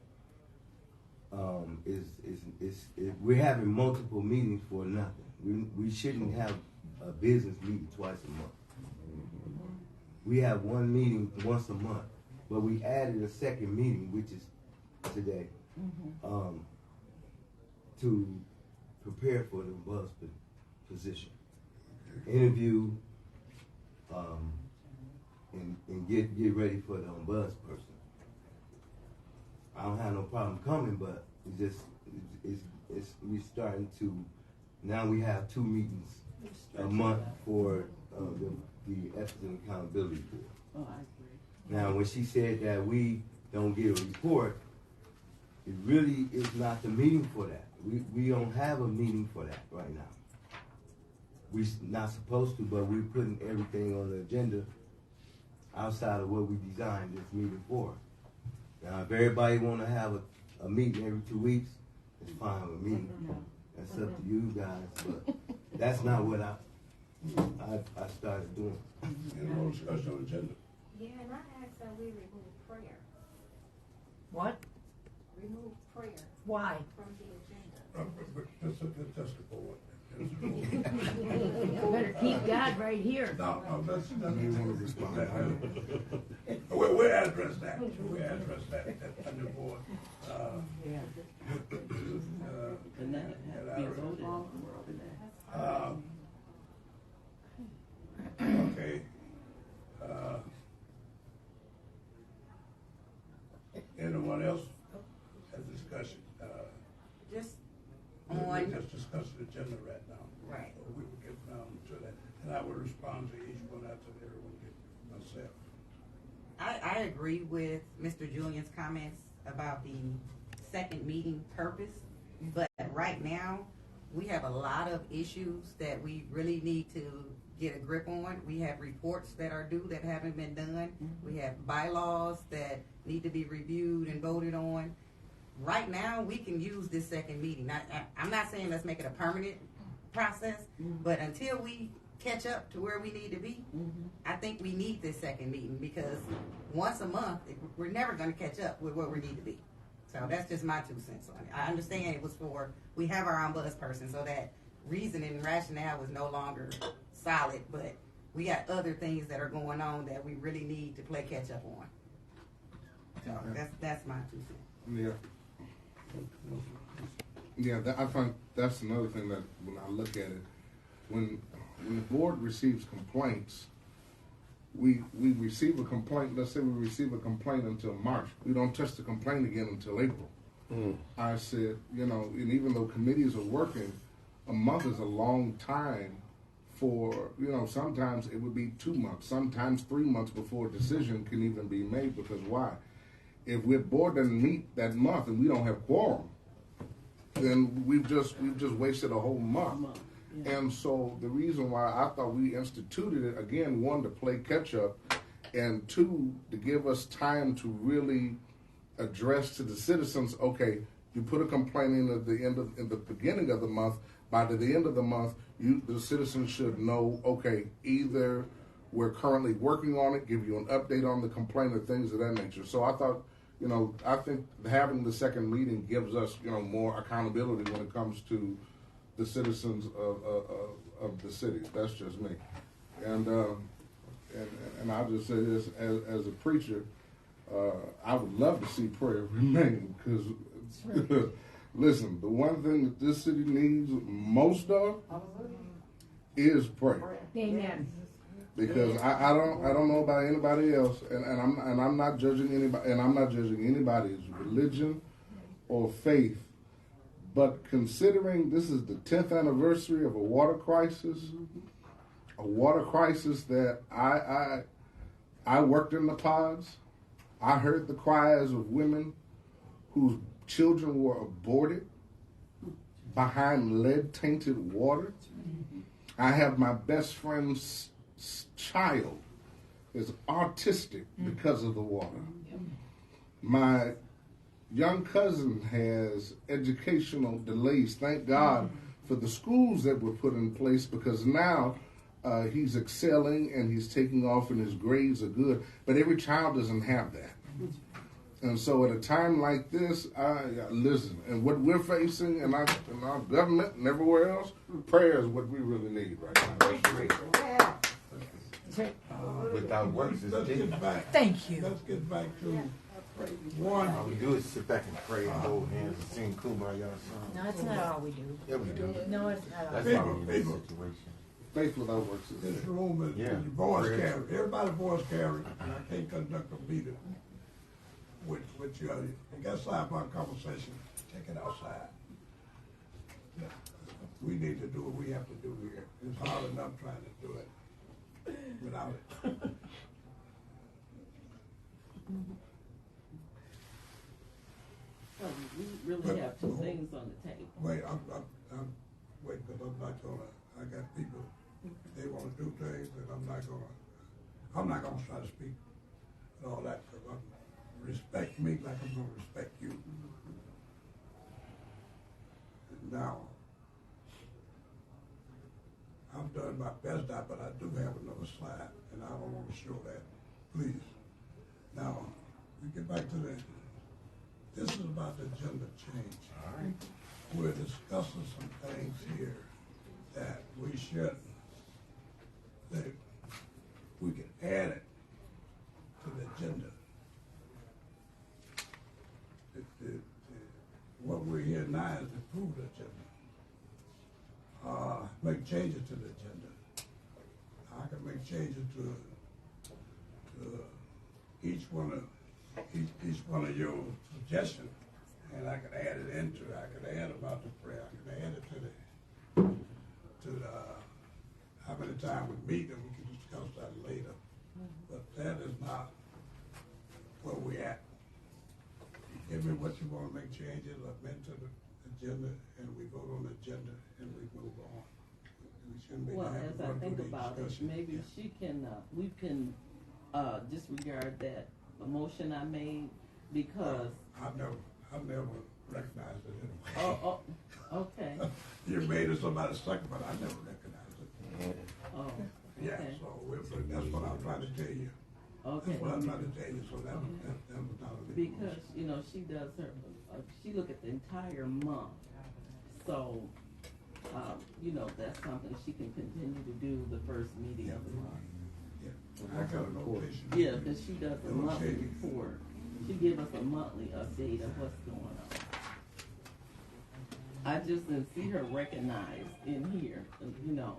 we're having multiple meetings for nothing. We shouldn't have a business meeting twice a month. We have one meeting once a month, but we added a second meeting, which is today, to prepare for the buzz position, interview, and get ready for the buzz person. I don't have no problem coming, but we're starting to. Now we have 2 meetings a month for the Ethics and Accountability Board. Oh, I agree. Now, when she said that we don't get a report, it really is not the meeting for that. We don't have a meeting for that right now. We're not supposed to, but we're putting everything on the agenda outside of what we designed this meeting for. Now, if everybody want to have a meeting every 2 weeks, it's fine with me. That's up to you guys, but that's not what I started doing. Any more discussion on the agenda? Yeah, and I asked that we remove prayer. What? Remove prayer Why? from the agenda. That's the board. Better keep God right here. No, that's. You want to respond? We'll address that. We'll address that on the board. And that has to be voted on. Okay. Anyone else have discussion? Just We're on, just discussing the agenda right now. right. We will get down to that, and I will respond to each one after everyone get myself. I agree with Mr. Julian's comments about the second meeting purpose, but right now, we have a lot of issues that we really need to get a grip on. We have reports that are due that haven't been done. We have bylaws that need to be reviewed and voted on. Right now, we can use this second meeting. I'm not saying let's make it a permanent process, but until we catch up to where we need to be, I think we need this second meeting, because once a month, we're never going to catch up with where we need to be. So that's just my 2 cents on it. I understand it was we have our ombuds person, so that reasoning and rationale was no longer solid, but we got other things that are going on that we really need to play catch up on. So that's my 2 cents. Yeah, I find that's another thing that when I look at it, when the board receives complaints, we receive a complaint. Let's say we receive a complaint until March. We don't touch the complaint again until April. I said, and even though committees are working, a month is a long time for, sometimes it would be 2 months, sometimes 3 months before a decision can even be made. Because why? If we're board doesn't meet that month and we don't have quorum, then we've just wasted a whole month. Yeah. And so the reason why I thought we instituted it, again, 1, to play catch up, and 2, to give us time to really address to the citizens, okay, you put a complaint in at the beginning of the month, by the end of the month, the citizens should know, okay, either we're currently working on it, give you an update on the complaint, or things of that nature. So I thought, I think having the second meeting gives us, more accountability when it comes to the citizens of the city. That's just me. And I'll just say this, as a preacher, I would love to see prayer remain, because listen, the one thing that this city needs most of is prayer. Amen. Because I don't know about anybody else, and I'm not judging anybody, and I'm not judging anybody's religion or faith. But considering this is the 10th anniversary of a water crisis that I worked in the pods. I heard the cries of women whose children were aborted behind lead-tainted water. I have my best friend's child is autistic because of the water. My young cousin has educational delays. Thank God for the schools that were put in place, because now he's excelling and he's taking off and his grades are good. But every child doesn't have that. And so at a time like this, listen, and what we're facing in our government and everywhere else, prayer is what we really need right now. Without works, it's Let's dead. get back. Thank you. Let's get back to one. All we do is sit back and pray and hold hands and sing Kumbaya song. No, that's not all we do. Yeah, we do. No, it's not all. That's People, why we're in this people. situation. Faith without works is This dead. room is Yeah. voice Prayer. carry. Everybody voice carry. And I can't conduct a meeting with you. You got sidebar conversation. Take it outside. Yeah. We need to do what we have to do here. It's hard enough trying to do it without it. So we really have two things on the table. Wait, I'm wait, because I'm not gonna. I got people. They want to do things, and I'm not gonna try to speak and all that. Because respect me like I'm gonna respect you. And now, I've done my best, but I do have another slide, and I don't want to show that. Please. Now, we get back to the. This is about the agenda change. All right. We're discussing some things here that we should, that we can add it to the agenda. What we're here now is to approve the agenda. Make changes to the agenda. I can make changes to each one of your suggestions, and I can add it into it. I can add about the prayer. I can add it to the how many times we meet, and we can discuss that later. But that is not where we at. Give me what you want to make changes, amend to the agenda, and we vote on the agenda, and we move on. We shouldn't be Well, having as I one think big about it, discussion. maybe Yeah. she can, we can, disregard that motion I made because, I've never recognized it anyway. oh, okay, You made it somebody's second, but I never recognized it. oh, Yeah, okay, so that's what I'm trying to tell you. okay. That's what I'm trying to tell you, so that was not a big Because, you know, she does her, she look at the entire month. So, you know, that's something she can continue to do the first meeting of the month. Yeah, I got a notation. Yeah, because she does a monthly Okay. report. She give us a monthly update of what's going on. I just didn't see her recognized in here, you know,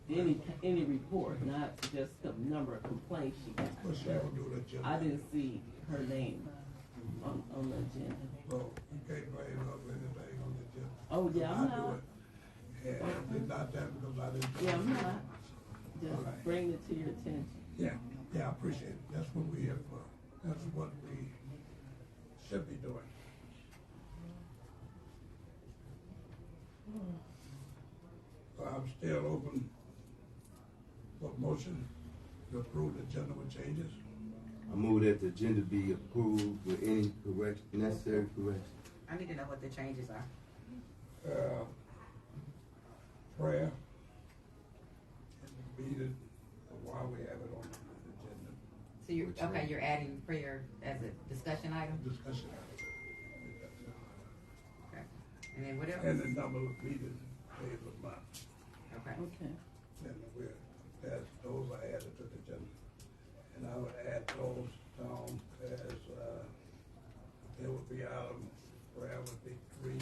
any report, not just the number of complaints she got. Well, Cheryl do the agenda. I didn't see her name on the agenda. So you can't blame her for anything on the agenda. Oh, yeah, I'm I do not. it. And it's not that because I didn't. Yeah, I'm not. Just Alright. bring it to your attention. Yeah, I appreciate it. That's what we're here for. That's what we should be doing. So I'm still open for motion to approve the agenda with changes. I move that the agenda be approved with any necessary correction. I need to know what the changes are. Prayer and meeting while we have it on the agenda. So you're adding prayer as a discussion item? Discussion. Okay. And then what else? And the number of meetings days a month. Okay. Okay. And those are added to the agenda. And I would add those down as, there would be item, prayer would be 3, and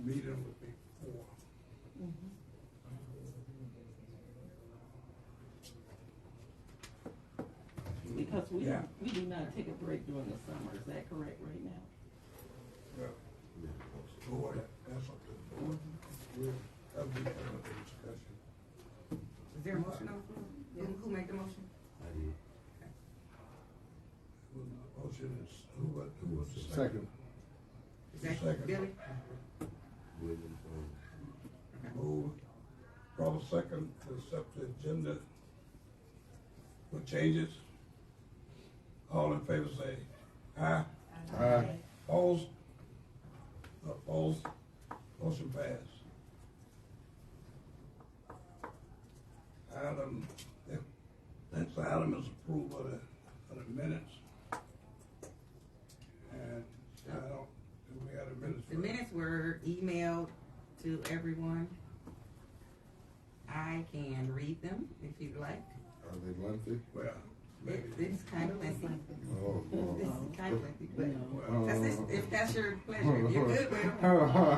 meeting would be 4. Because we Yeah. do not take a break during the summer. Is that correct right now? Well, board, that's up to the board. That'll be part of the discussion. Is there a motion on the floor? Who made the motion? I did. Motion is, who was the second? Second. Is that Second. Billy? Williams, Move, proper second to accept the agenda with changes. All in favor say aye. Aye. Opposed? Opposed? Motion passed. Next item is approval of the minutes emailed to everyone. I can read them if you'd like. Are they lengthy? Well, It's kind of lengthy. Oh, This oh. is kind of lengty, but if that's your pleasure, if you're good with them.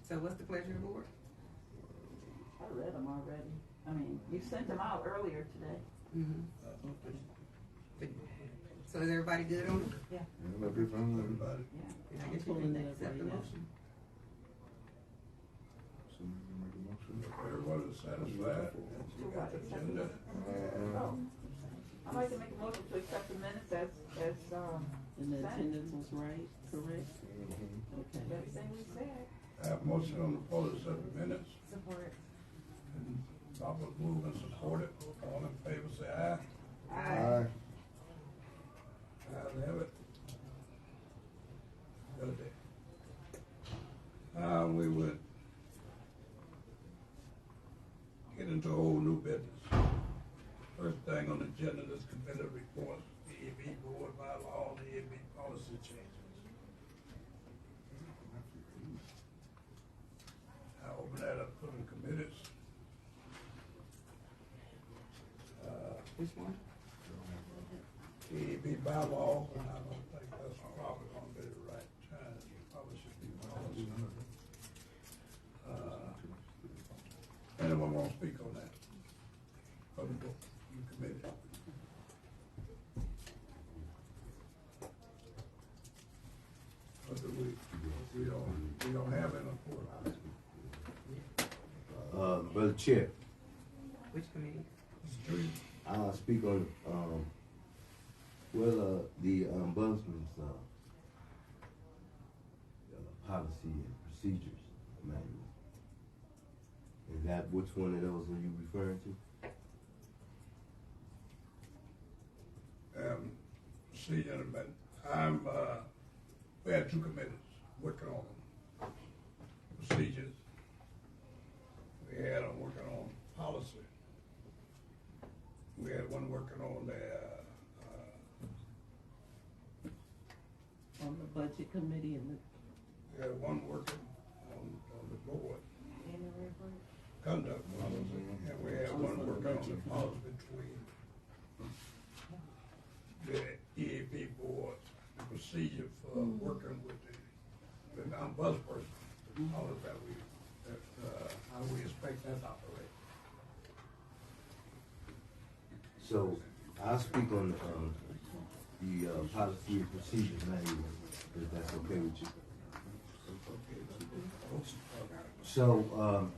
So what's the pleasure of the board? I read them already. I mean, you sent them out earlier today. Mm-hmm. So is everybody good on it? Yeah. That'll be fine. everybody, I guess you can accept the motion. Somebody make a motion? if everyone is satisfied, you got the agenda. I'd like to make a motion to accept the minutes as And the attendance was right, correct? Okay. everything we said. I have motion on the floor to accept the minutes. Support. And Bob was moved and supported. All in favor, say aye. Aye. Ayes have it. Okay. Now we would get into old new business. First thing on the agenda is competitive reports, EAB board bylaw, and EAB policy changes. I open that up for the committees. Which one? EAB bylaw, and I don't think that's probably gonna be the right time. It probably should be policy. Anyone want to speak on that? From the book, you committee. What do we don't have any report. Brother Chair, Which committee? Street. I'll speak on, the ombudsman's, policy and procedures manual. Is that, which one of those are you referring to? See, gentlemen, we had two committees working on procedures. We had them working on policy. We had one working on the, On the budget committee and we had one working on the board. Conduct policy, and we had one working on the policy between the EAP board, the procedure for working with the ombudsperson, all of that how we expect that to operate. So, I'll speak on, the policy and procedures manual, if that's okay with you. So,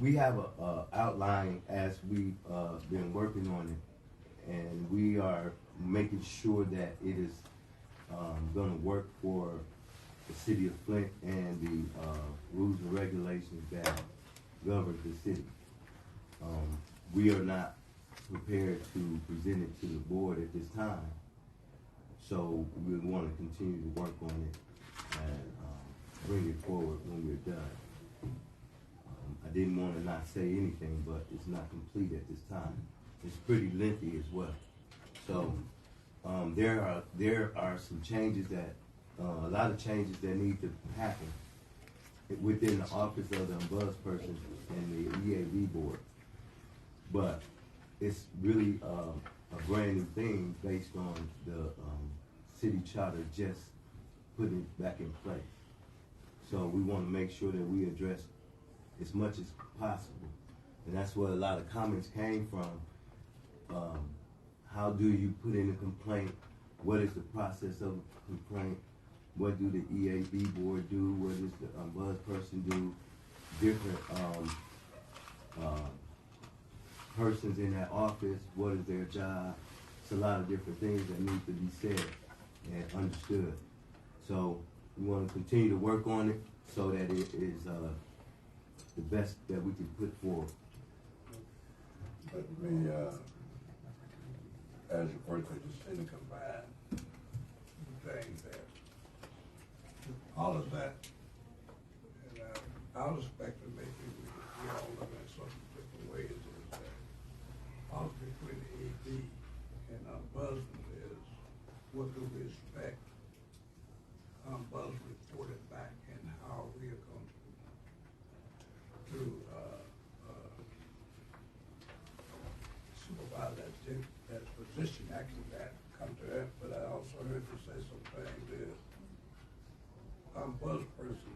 we have a outline as we've been working on it, and we are making sure that it is going to work for the city of Flint and the rules and regulations that govern the city. We are not prepared to present it to the board at this time, so we want to continue to work on it and bring it forward when we're done. I didn't want to not say anything, but it's not complete at this time. It's pretty lengthy as well. So there are some changes that, a lot of changes that need to happen within the office of the ombudsperson and the EAB board. But it's really a brand new thing based on the city charter just putting it back in place. So we want to make sure that we address as much as possible. And that's where a lot of comments came from. How do you put in a complaint? What is the process of a complaint? What do the EAB board do? What does the ombudsperson do? Different persons in that office, what is their job? It's a lot of different things that need to be said and understood. So we want to continue to work on it so that it is the best that we can put forward. Let me, as you work with the city combined things there. All of that, and I was expecting maybe we all look at some different ways is that policy between the AD we expect Buzz reported back and how we are going to supervise that position, actually that come to that. But I also heard you say some things is Buzz person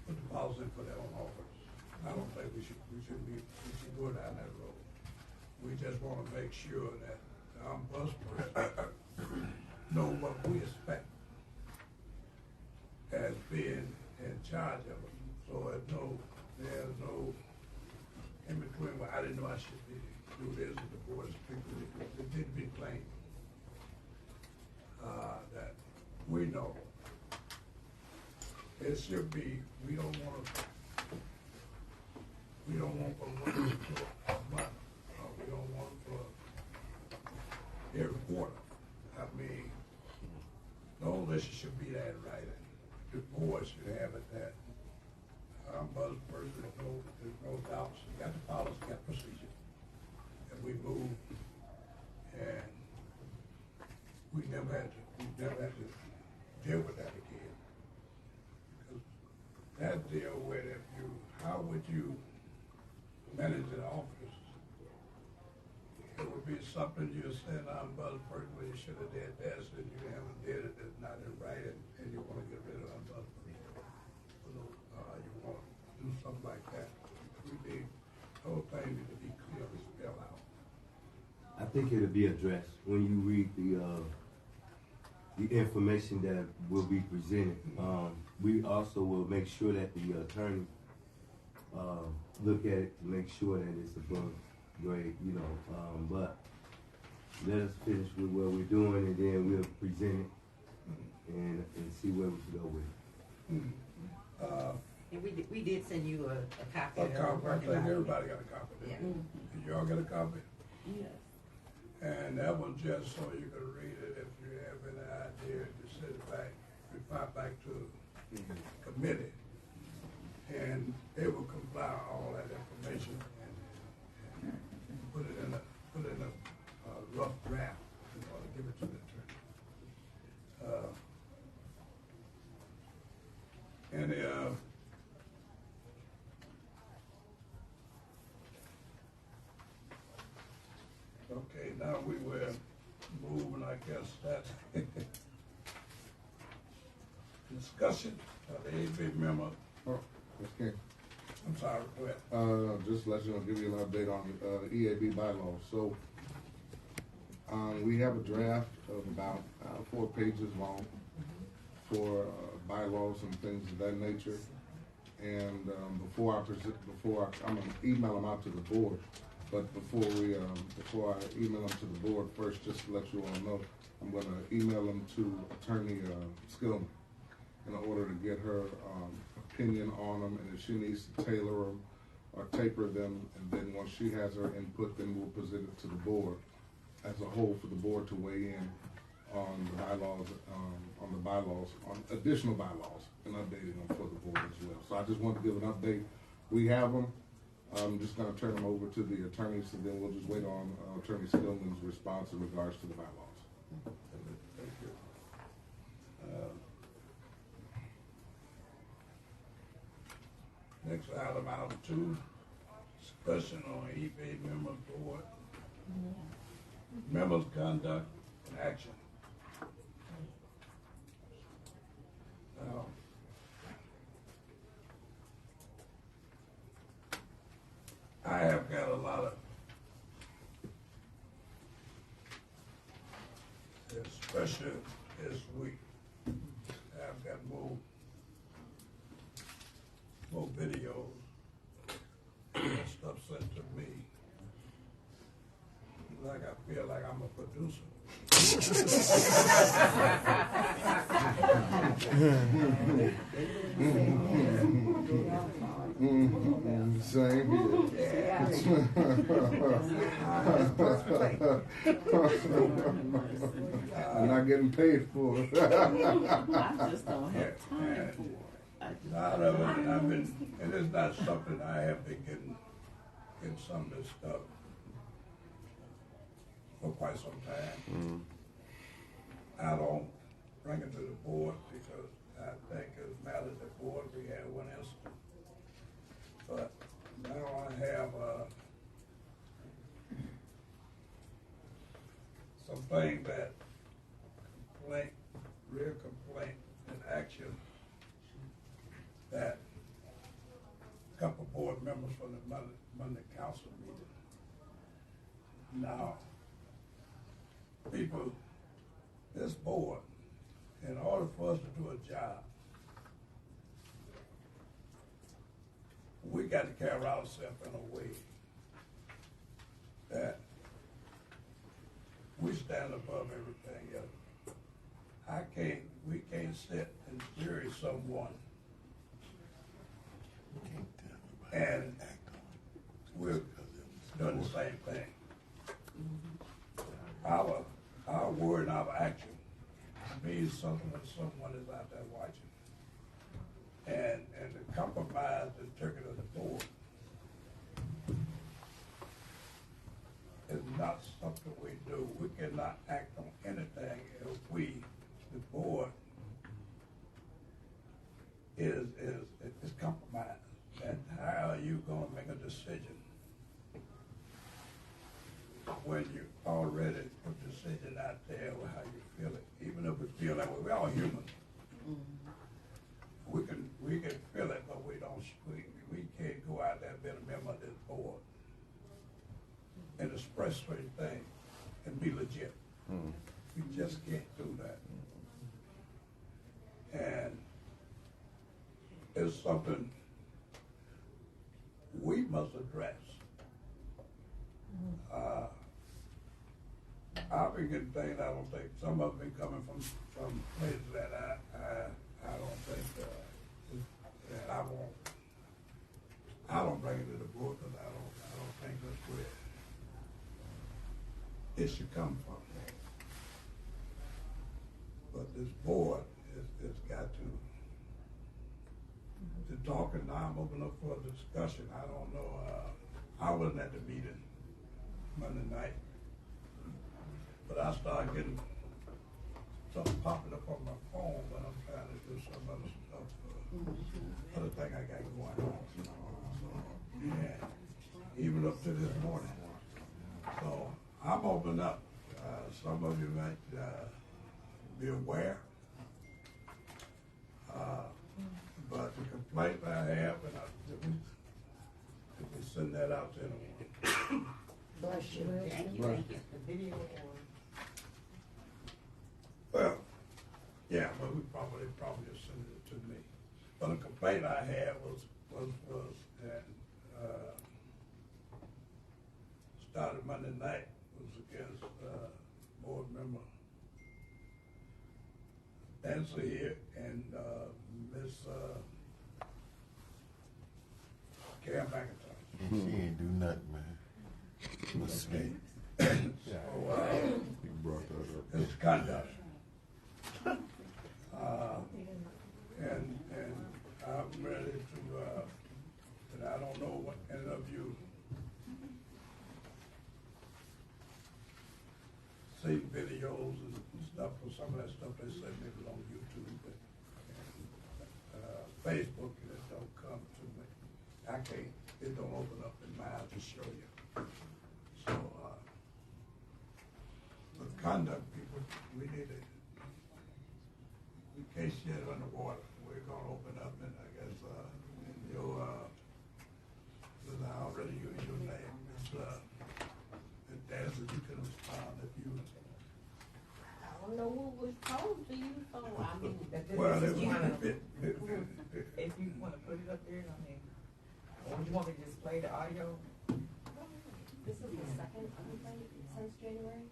put the policy for their own office. I don't think we should go down that road. We just want to make sure that Buzz person know what we expect as being in charge of it. So there's no in between. Well, I didn't know I should do this with the board of speakers. It did be plain that we know. It should be. We don't want for one to a month. We don't want for every quarter. I mean, no list should be that right. The board should have it that Buzz person, there's no doubts. We got the policy, got procedure, and we move, and we never had to deal with that again. Because that deal with how would you manage an office? It would be something you said, Buzz person, well, you should have did this, and you haven't did it, it's not in writing, and you want to get rid of Buzz person. You want to do something like that. We need, the whole thing need to be clearly spelled out. I think it'll be addressed when you read the information that will be presented. We also will make sure that the attorney look at it to make sure that it's above grade, but let us finish with what we're doing, and then we'll present it and see where we can go with it. And we did send you a copy. A copy. I think everybody got a copy. Yeah. Did y'all get a copy? Yes. And that was just so you could read it if you have any idea to send it back, reply back to the committee. And they will compile all that information and put it in a rough draft in order to give it to the attorney. Okay, now we were moving, I guess, that discussion of the AB member. Oh, okay. I'm sorry, go ahead. Just to let you know, give you an update on the EAB bylaws. So, we have a draft of about 4 pages long for bylaws and things of that nature. And before I'm gonna email them out to the board. But before I email them to the board, first, just to let you all know, I'm going to email them to Attorney Skillman in order to get her opinion on them, and if she needs to tailor them or taper them, and then once she has her input, then we'll present it to the board as a whole for the board to weigh in on the bylaws, on additional bylaws, and updating them for the board as well. So I just wanted to give an update. We have them. I'm just going to turn them over to the attorneys, and then we'll just wait on Attorney Stillman's response in regards to the bylaws. Thank you. Next item 2, discussion on eBay member board, members' conduct and action. Now, I have got a lot of, especially this week, I've got more videos and stuff sent to me. Like I feel like I'm a producer. Same here. I'm not getting paid for it. I just don't have time for it. A lot of it, and it's not something I have been getting some of this stuff for quite some time. I don't bring it to the board because I think as a matter of the board, we had one incident. But now I have, something that complaint, real complaint and action that a couple board members from the Monday council meeting. Now, people, this board, in order for us to do a job, we got to carry ourselves in a way that we stand above everything else. We can't sit and jury someone and we're doing the same thing. Our word and our action means something when someone is out there watching. And the compromise the circuit of the board is not something we do. We cannot act on anything if we, the board, is compromised. And how are you going to make a decision when you already put a decision out there with how you feel it? Even if we feel that way, we're all human. We can feel it, but we can't go out there and be a member of this board and express certain things and be legit. We just can't do that. And it's something we must address. I've been getting things I don't think, some of them coming from places that I don't think that I don't bring it to the board because I don't think that's where it should come from. But this board has got to talk, and now I'm open up for a discussion. I don't know, I wasn't at the meeting Monday night, but I started getting something popping up on my phone when I'm trying to do some other stuff, other thing I got going on. So, yeah, even up to this morning. So I'm open up. Some of you might be aware. But the complaint I have, and if we send that out to anyone. Bless you. Thank you. The video Well, yeah, but we probably just send it to me. But the complaint I had was that started Monday night, was against board member Nancy here and Miss Karen McIntyre. She ain't do nothing, man. Okay. So, it's conduct. And I'm ready to, and I don't know what any of you see videos and stuff, or some of that stuff they say maybe on YouTube and Facebook, and it don't come to me. I can't, it don't open up in my eyes to show you. So, with conduct people, we need to, we can't share it underwater. We're gonna open up and I guess, in your, because I already used your name, it's, Daz, if you can respond if you. I don't know what was told to you, so I mean. Well, if you wanna it, put it up there, I mean, or you want me to just play the audio? This is the second complaint since January?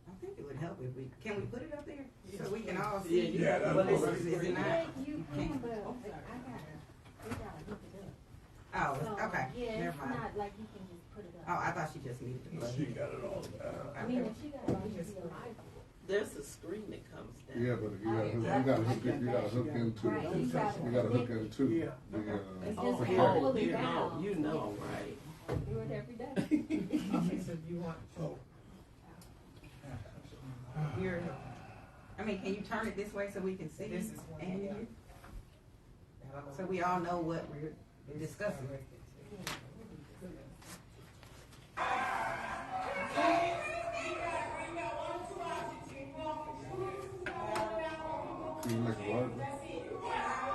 I think it would help if can we put it up there? So we can all see. Yeah, that's what what is it not? Yeah, you can, but we gotta look it up. Oh, So, okay, yeah, never it's mind. not like you can just put it up. Oh, I thought she just needed to play. she got it all. I mean, if she got it, she be alive. There's a screen that comes down. Yeah, but you gotta hook into Right, you gotta hook into the It's just Oh, pull it you down. know, you know, right? Do it every day. Okay, so you want, So, here, I mean, can you turn it this way so we can see this and you? So we all know what we're discussing. Can you make it larger?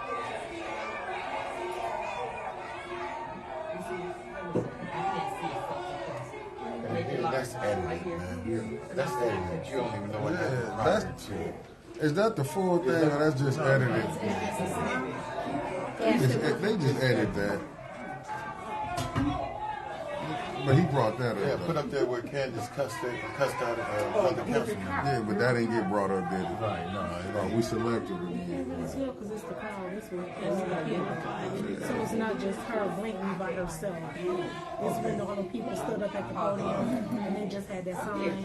That's edited, man. That's edited. You don't even know what Yeah, that's is that the full thing or that's just edited? They just edit that. But he brought that up. Yeah, put up there where Candace cussed out other councilmen. Yeah, but that didn't get brought up, did it? Right, no. We selected it again. It's well because it's the call this week. So it's not just her blatantly by herself. It's when all the people stood up at the podium and they just had that sign.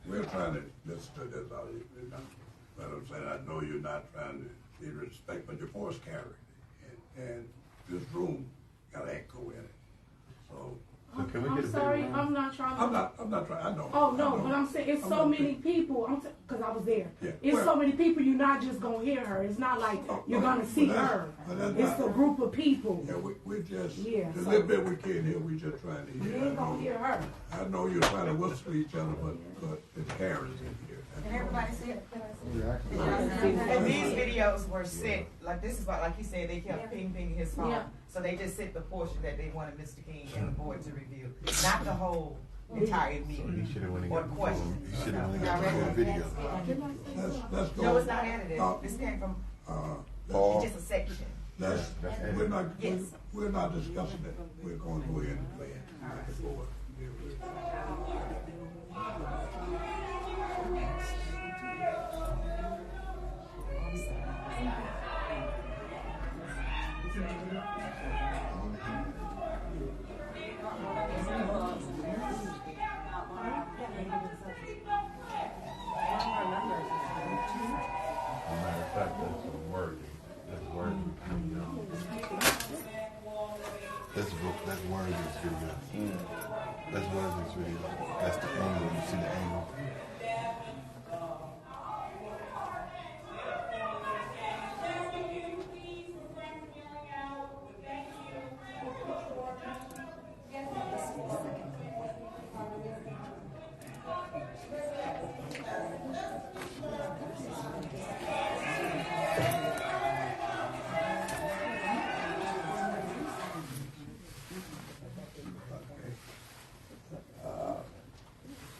We're trying to listen to this out of you, but I'm saying, I know you're not trying to be respect, but your voice carried. And this room got echo in it. So can we get I'm sorry, I'm not trying to. I'm not trying, I know. Oh, no, but I'm saying it's so many people. Because I was there. Yeah. It's so many people, you're not just going to hear her. It's not like you're going to see her. It's a group of people. Yeah, we just, Yeah, the so- little bit we can hear, we just trying to hear. You ain't going to hear her. I know you're trying to whisper each other, but it carries in here. Can everybody see it? And these videos were sent, like this is like he said, they kept ping his phone. Yeah. So they just sent the portion that they wanted Mr. King and the board to review, not the whole entire meeting. He should have went and Or got the question. He should have went and got the full video. Let's go. No, it's not edited. This came from, it's just a section. We're not, Yes. we're not discussing it. We're going to go ahead and play it. The board. Matter of fact, that's a word. That's word. That's word this video. That's word this video. That's the angle. You see the angle.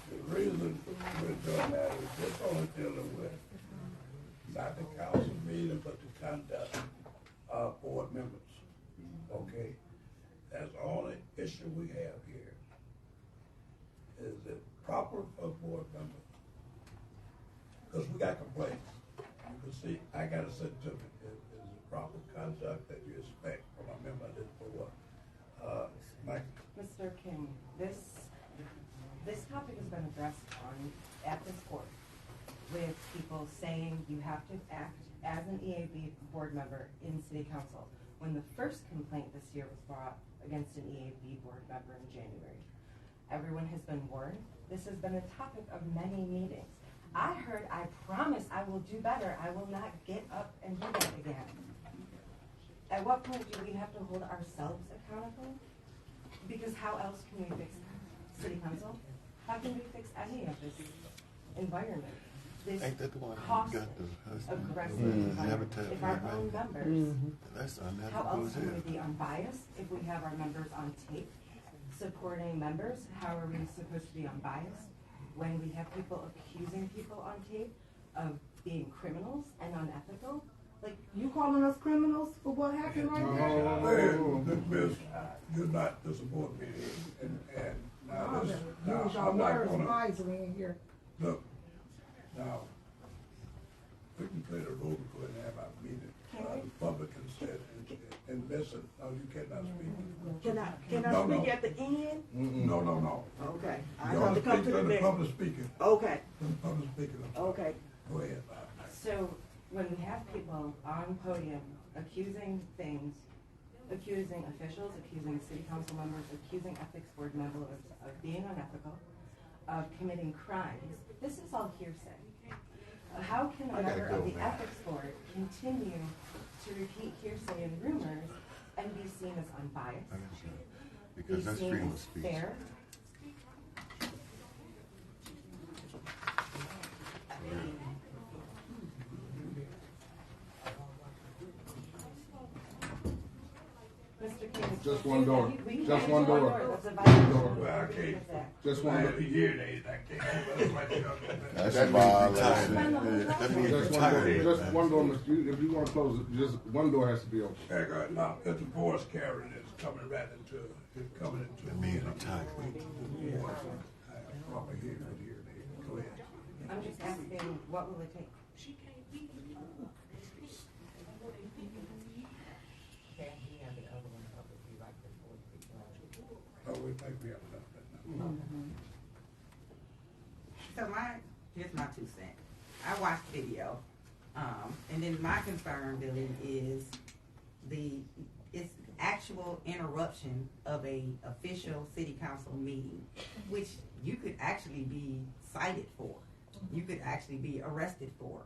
The reason we're doing that is this only dealing with not the council meeting, but the conduct of board members. Okay? That's the only issue we have here. Is it proper for board members? Because we got complaints. You can see, I got a certificate. Is it proper conduct that you expect from a member of this board? Mike? Mr. King, this topic has been addressed at this court with people saying you have to act as an EAB board member in city council. When the first complaint this year was brought against an EAB board member in January, everyone has been warned. This has been a topic of many meetings. I heard, I promise I will do better. I will not get up and do that again. At what point do we have to hold ourselves accountable? Because how else can we fix city council? How can we fix any of this environment? This Ain't that the one who cost got the husband? aggressive Never environment. tell If our own members, That's how unethical else as can hell. we be unbiased if we have our members on tape supporting members? How are we supposed to be unbiased when we have people accusing people on tape of being criminals and unethical? Like, You calling us criminals for what happened right now? Miss, you're not the support meeting, and now this, now, Use your I'm not words gonna, wisely in here. look, now, we can play the role and go ahead and have our meeting. The public can sit and listen. No, you cannot speak. Can I No, speak no. at the end? No. Okay. I You have only to come speak to the to the next. public speaking. Okay, To the public speaking. okay. Go ahead, Bob. so when we have people on podium accusing things, accusing officials, accusing city council members, accusing ethics board members of being unethical, of committing crimes. This is all hearsay. How can a member of the ethics board continue to repeat hearsay and rumors and be seen as unbiased? Because that's freedom of speech. Fair? Just one door. Just one door. Well, I can't. Just one door. Hear that, I can't. That's a violation. That means Just one door. Just one door. If you want to close it, just one door has to be open. Now, if the voice carrier is coming right into, it's coming into. That means retired. Probably hear it. Go ahead. I'm just asking, what will it take? Oh, we think we have enough that now. So here's my 2 cents. I watched the video, and then my concern, Billy, is it's actual interruption of a official city council meeting, which you could actually be cited for. You could actually be arrested for.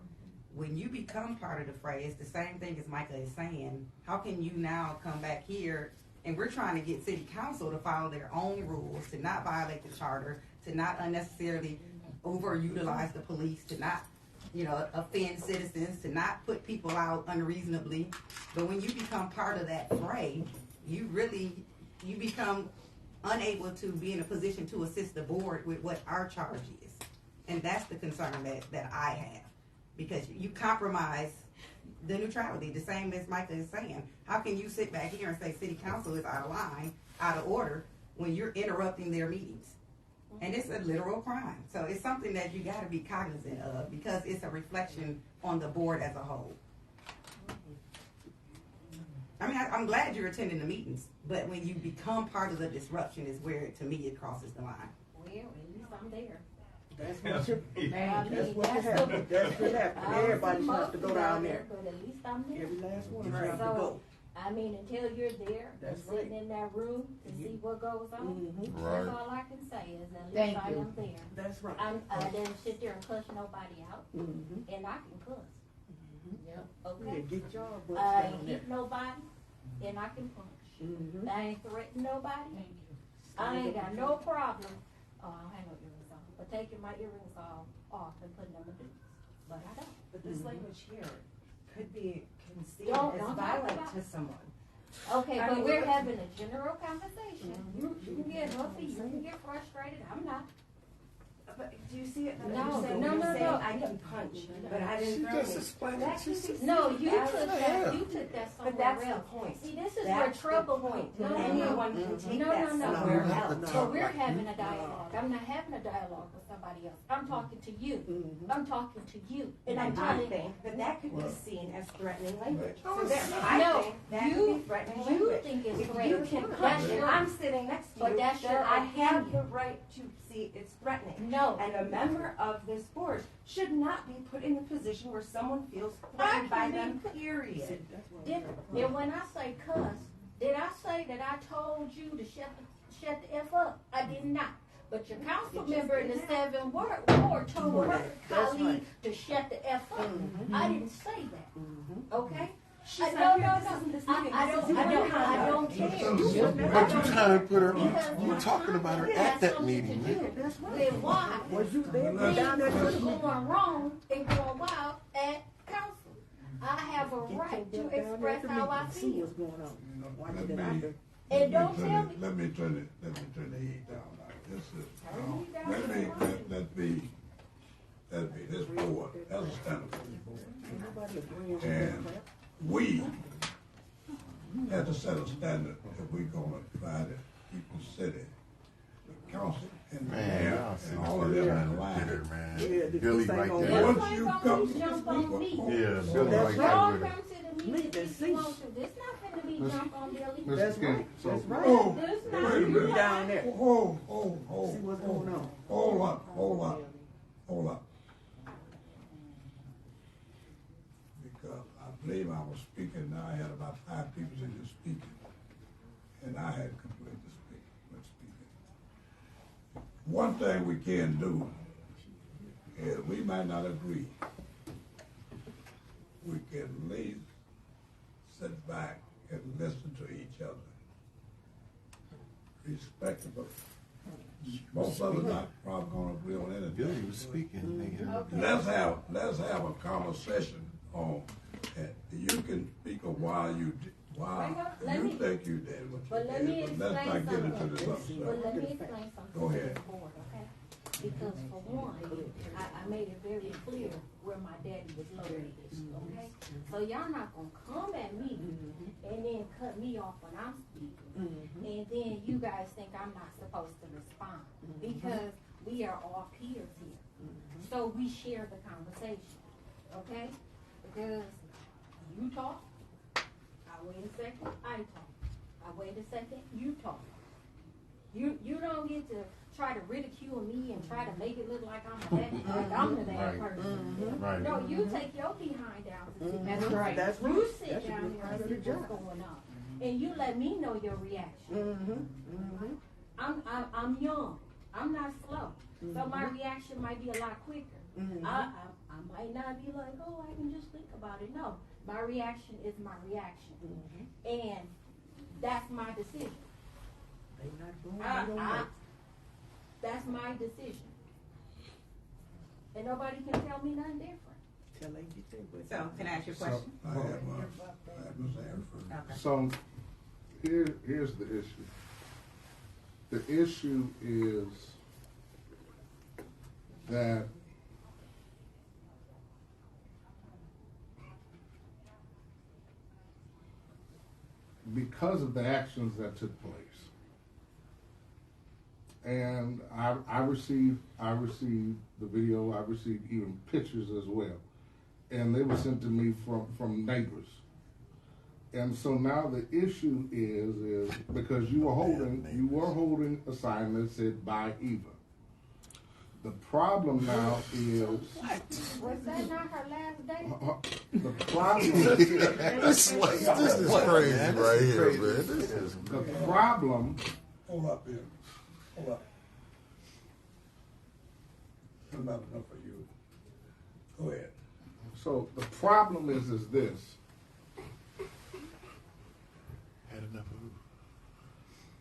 When you become part of the fray, it's the same thing as Micah is saying. How can you now come back here? And we're trying to get city council to follow their own rules, to not violate the charter, to not unnecessarily overutilize the police, to not, offend citizens, to not put people out unreasonably. But when you become part of that fray, you become unable to be in a position to assist the board with what our charge is. And that's the concern that I have. Because you compromise the neutrality, the same as Micah is saying. How can you sit back here and say city council is out of line, out of order, when you're interrupting their meetings? And it's a literal crime. So it's something that you got to be cognizant of because it's a reflection on the board as a whole. I mean, I'm glad you're attending the meetings, but when you become part of the disruption is where, to me, it crosses the line. Well, at least I'm there. That's what happened. That's what happened. Everybody wants to go down there. But at least I'm there. Every last one Right. wants to go. I mean, until you're there, That's sitting in that room to see what goes on, Right. that's all I can say is at Thank least I you. am there. That's right. I didn't sit there and cuss nobody out, and I can cuss. Yeah, Okay? get your butts I down ain't there. hit nobody, and I can punch. I ain't threatened nobody. I ain't got no problem. Oh, I don't have no earrings on, but taking my earrings off and putting them in boots. But I don't. But this language here could be conceived Don't as talk violent about- to someone. Okay, I but mean, we're look- having a general conversation. You can get huffy, you can get frustrated, I'm not. But do you see it? No, You're saying, no, no, saying no. I can punch, but I didn't She throw just any. explained That it. can be seen No, you as took that, you took that somewhere But that's the else. point. See, this is That's where the trouble point. comes. No, no, Anyone no. can take No, that no, no. somewhere You have to else. So talk we're like having you. a dialogue. I'm not having a dialogue with somebody else. I'm talking to you. I'm talking to you. And I'm And I telling think that could be seen as threatening language. Oh, So there, no, I think that could you- be threatening you language. think it's If threatening. you can That's punch, your- and I'm sitting next to But you, that's then your I have opinion. the right to see it's threatening. No. And a member of this board should not be put in a position where someone feels I threatened by can be them, put- period. And when I say cuss, did I say that I told you to shut the F up? I did not. But your council member in the 7th Ward told her colleague to shut the F up. I didn't say that. Okay? She's No, not no, here. This no. isn't this I meeting. don't This is care. your conduct. But you trying to put her, you were talking about her at that meeting, man. Then why? Was you there? Things Down there? going wrong and going wild at council. I have a right to express how I See feel. what's going on. Why Let you me- out there? And don't tell me. Let me turn the heat down now. This is, this board, that's a standard for this board. And we have to set a standard if we're gonna try to keep the city, the council, and the Man, mayor, y'all see and this all of video them trying in to line. get her, man. Yeah, Billy this ain't right gonna there. work. Once you Don't come, jump on me. Yeah, Billy That's right right. there Y'all with her. come to the meeting if you want to. This not finna be Miss- jump on Billy. Mr. That's Skinny, right. so That's right. Oh, This wait not a you minute. Down there. See what's going on. Hold up. Because I believe I was speaking, now I had about 5 people in here speaking. and I had complained to speak, but speaking. One thing we can do is we might not agree. We can at least sit back and listen to each other. Respectable. Most of us not probably gonna agree on anything. Billy was speaking. Let's have a conversation on, and you can speak of why you think you did what But you let me did, but let's explain not get into something. this other stuff. But let me explain something Go to ahead. the board, okay? Because for one, I made it very clear where my daddy was located, okay? So y'all not gonna come at me and then cut me off when I'm speaking. And then you guys think I'm not supposed to respond because we are all peers here. So we share the conversation, okay? Because you talk, I wait a second, I talk. I wait a second, you talk. You don't get to try to ridicule me and try to make it look like I'm the bad person. Right. No, you take your behind down to sit. That's right. That's You right. sit That should down be here part and of see the what's job. going on, and you let me know your reaction. I'm young. I'm not slow, so my reaction might be a lot quicker. I might not be like, oh, I can just think about it. No, my reaction is my reaction, and that's my decision. They not doing what they don't like. That's my decision, and nobody can tell me nothing different. Till they get their way. So, can I ask you a question? I have Ms. Aaron first. So here's the issue. The issue is that because of the actions that took place, and I received the video, I received even pictures as well, and they were sent to me from neighbors. And so now the issue is because you were holding a sign that said "by Eva." The problem now is Was that not her last day? the problem. This is crazy right here, man. This is The problem. Hold up here. Hold up. That's not enough for you. Go ahead. So the problem is this. Had enough of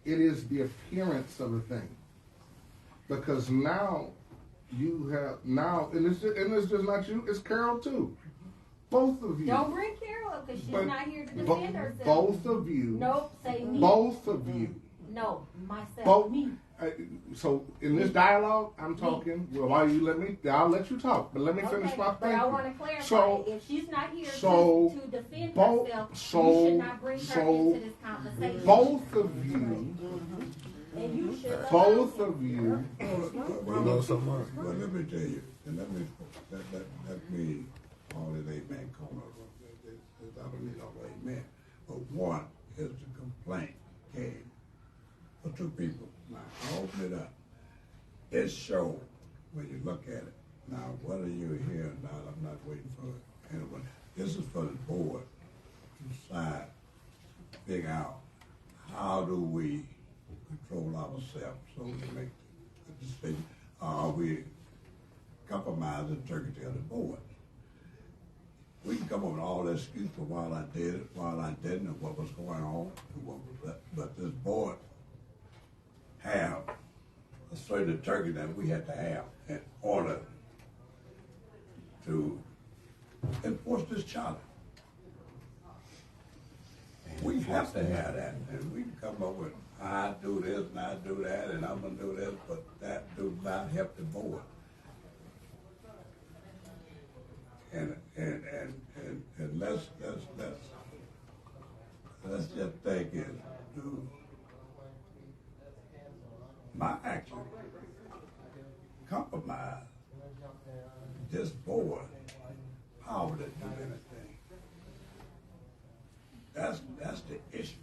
It is the appearance of a thing, because now you have and it's just not you. It's Carol too. Both of you. Don't bring Carol up because she's But not here to defend herself. Both of you. Nope, say me. Both of you. No, myself. Both. Me. So in this dialogue, I'm talking. Well, why you let me? I'll let you talk, but let me finish my But I thinking. want to clarify. So, if she's not here so to defend both- herself, so- you should not bring her so into this conversation. both of you. And you should Both of you. know something. Well, let me tell you, and let me all this amen corner. I don't need all amen. But one is the complaint came for two people. Now, I open it up. It shows when you look at it. Now, whether you're here or not, I'm not waiting for anyone. This is for the board to decide, figure out how do we control ourselves so we can make a decision. Are we compromise the integrity of the board? We can come up with all the excuses for why I did it, why I didn't, and what was going on, and what was that. But this board have a certain integrity that we have to have in order to enforce this charter. We have to have that, and we can come up with, I do this and I do that, and I'm gonna do this, but that do not help the board. And let's just think is, do my action compromise this board power to do anything? That's the issue.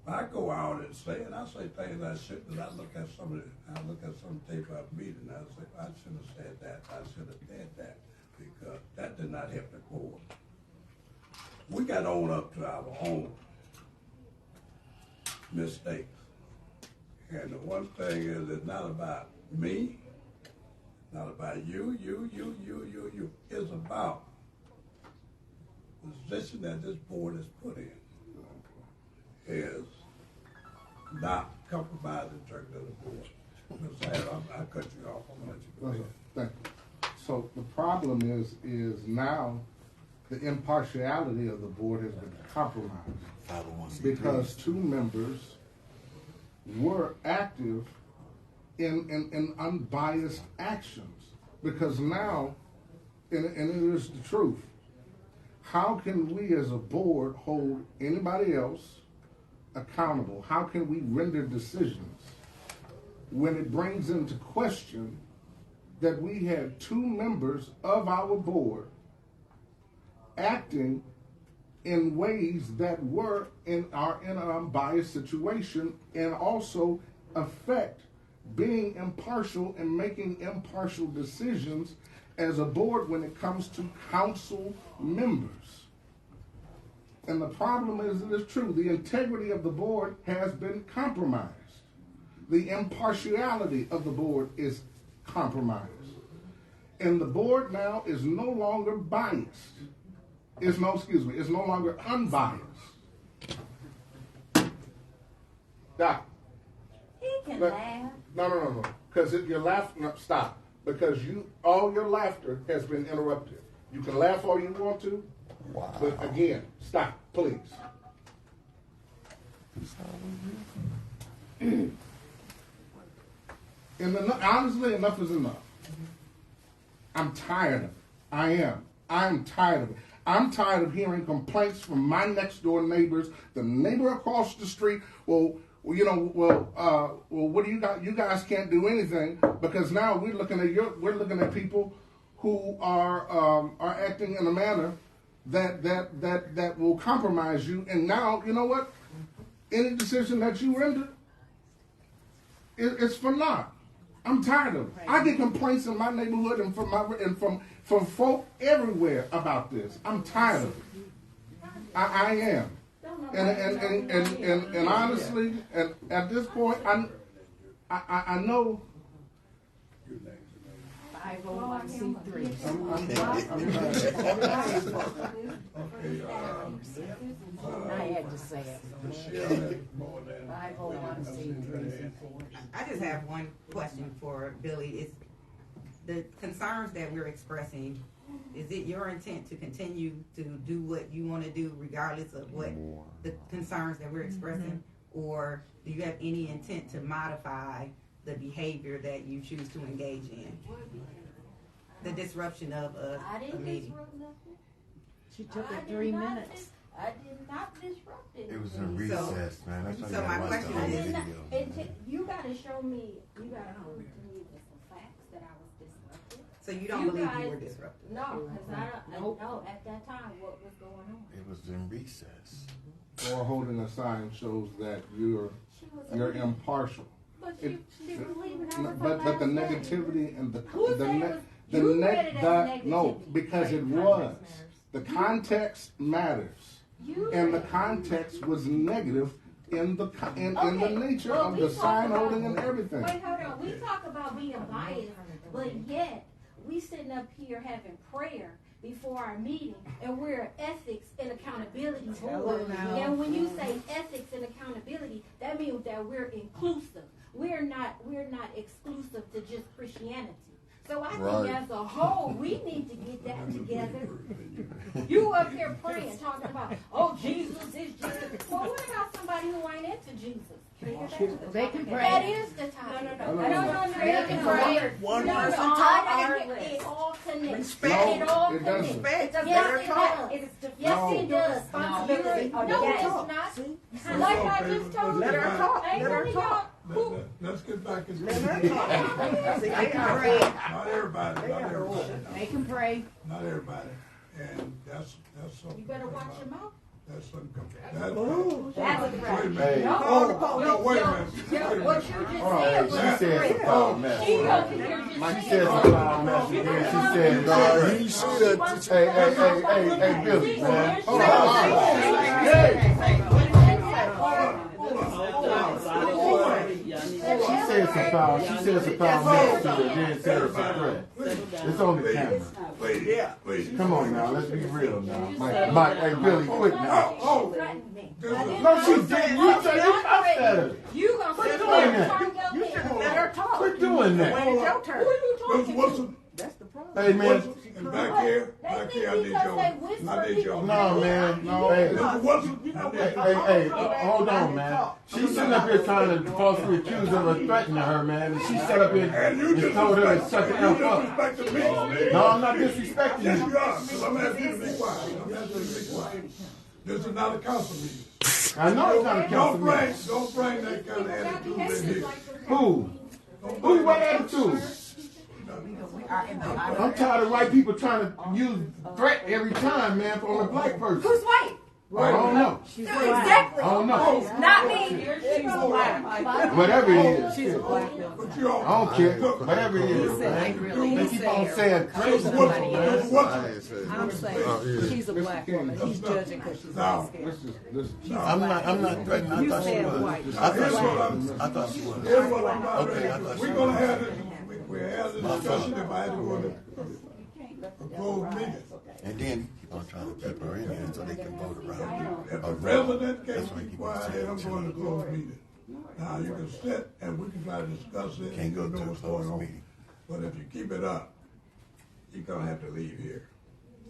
If I go out and say, and I say things I shouldn't, I look at some tape of a meeting, I say, I shouldn't have said that, I should have said that, because that did not help the board. We got to own up to our own mistakes. And the one thing is, it's not about me, not about you. It's about the position that this board is put in is not compromise the integrity of the board. I cut you off. I'm gonna let you go ahead. Thank you. So the problem is now the impartiality of the board has been compromised because two members were active in unbiased actions. Because now, and it is the truth, how can we as a board hold anybody else accountable? How can we render decisions when it brings into question that we had two members of our board acting in ways that were in an unbiased situation, and also affect being impartial and making impartial decisions as a board when it comes to council members. And the problem is, it is true, the integrity of the board has been compromised. The impartiality of the board is compromised. And the board now is no longer biased. It's no longer unbiased. Doc. He can But- laugh. No. Because you're laughing. No, stop. Because all your laughter has been interrupted. You can laugh all you want to. Wow. But again, stop, please. Honestly, enough is enough. I'm tired of it. I am. I'm tired of it. I'm tired of hearing complaints from my next door neighbors, the neighbor across the street. Well, what do you got? You guys can't do anything because now we're looking at people who are acting in a manner that will compromise you. And now, you know what? Any decision that you render, it's for naught. I'm tired of it. I get complaints in my neighborhood and from folk everywhere about this. I'm tired of it. I am. And honestly, and at this point, I know. 501c3. I had to say it. 501c3. I just have one question for Billy. Is the concerns that we're expressing, is it your intent to continue to do what you want to do regardless of what the concerns that we're expressing? Or do you have any intent to modify the behavior that you choose to engage in? The disruption of a meeting. Disrupt nothing. She took it 3 minutes. I did not disrupt it. It was a recess, man. That's why so you my gotta watch question the whole is- video. You gotta show me, you gotta prove to me with some facts that I was disrupted. So you don't believe you were disrupted? No, because I don't know at that time what was going on. It was in recess. Or holding a sign shows that you're impartial. But she was leaving out But the negativity and Who said it was? You read it as negativity. no, because it was. The context matters, and the context was negative in the nature of the sign holding and everything. Wait, hold on. We talk about being biased, but yet we sitting up here having prayer before our meeting, and we're ethics and accountability board. And when you say ethics and accountability, that means that we're inclusive. We're not exclusive to just Christianity. So I think as a whole, we need to get that together. You up here praying, talking about, oh, Jesus is Jesus. Well, what about somebody who ain't into Jesus? They can pray. That is the topic. No. They can pray. One No, person no, talk. it all connects. Respect. It all it connects. doesn't. Yes, it does. Yes, it does. Responsibility. No, it does not. Like I just told you. Let her talk. Ain't Let her none of talk. y'all. Let's get back into Let her talk. See, they can pray. Not everybody. They can pray. Not everybody. And that's something. You better watch your mouth. That's something. That's a threat. Wait a minute. No, Wait a minute. what you just said was a She said threat. some foul mess. She over here just She saying, said some foul mess. She said, God, You see that? hey, Billy, man. Hold on. Hold said some foul. She said some foul message and then said it's a threat. It's on the camera. Please. Come on now, let's be real now. Mike, hey Billy, quit now. No, she didn't. You cussed at her. You gonna Quit sit doing there and that. turn your head. Let her talk. Quit doing that. When it's your turn. Who you talking to? That's the problem. Hey man. And back here, I need your. No man, no. Hey, hey, hold on man. She's sitting up here trying to falsely accuse her of threatening her, man, and she sat up here and told her to shut the F up. No, I'm not disrespecting Yes, you. you are, because I'm asking you to be quiet. I'm asking you to be quiet. This is not a council meeting. I know it's not a council meeting. Don't bring that kind of attitude in here. Who? What attitude? I'm tired of white people trying to use threat every time, man, for a black person. Who's white? I don't know. Exactly. I don't know. Not me. She's black. Whatever it is. She's a black. I don't care. Whatever it is, man. They keep on saying crazy. I'm saying she's a black woman. He's judging because she's black. I'm not threatening. I thought she was. I thought she was. Okay, I thought she We're gonna have this. We're having this discussion if I had to go to a closed meeting. And then you keep on trying to keep her in here so they can vote around. If the president can't keep quiet, then I'm going to close meeting. Now you can sit and we can try to discuss it. Can't go to a what's closed going on. meeting. But if you keep it up, you're gonna have to leave here.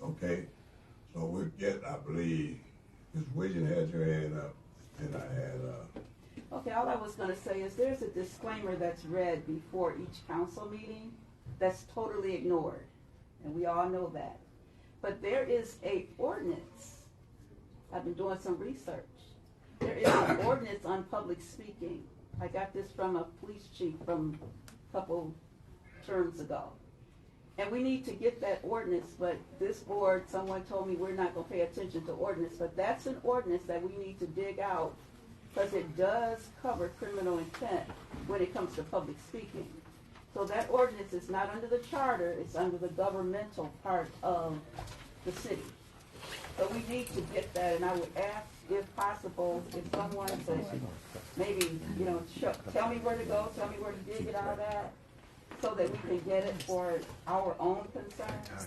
Okay? So we get, I believe, Ms. Williams had your hand up, and I had Okay, all I was going to say is there's a disclaimer that's read before each council meeting that's totally ignored, and we all know that. But there is a ordinance. I've been doing some research. There is an ordinance on public speaking. I got this from a police chief from a couple terms ago. And we need to get that ordinance, but this board, someone told me we're not going to pay attention to ordinance, but that's an ordinance that we need to dig out because it does cover criminal intent when it comes to public speaking. So that ordinance is not under the charter, it's under the governmental part of the city. So we need to get that, and I would ask, if possible, if someone could maybe, tell me where to go, tell me where to dig it out of that, so that we can get it for our own concerns.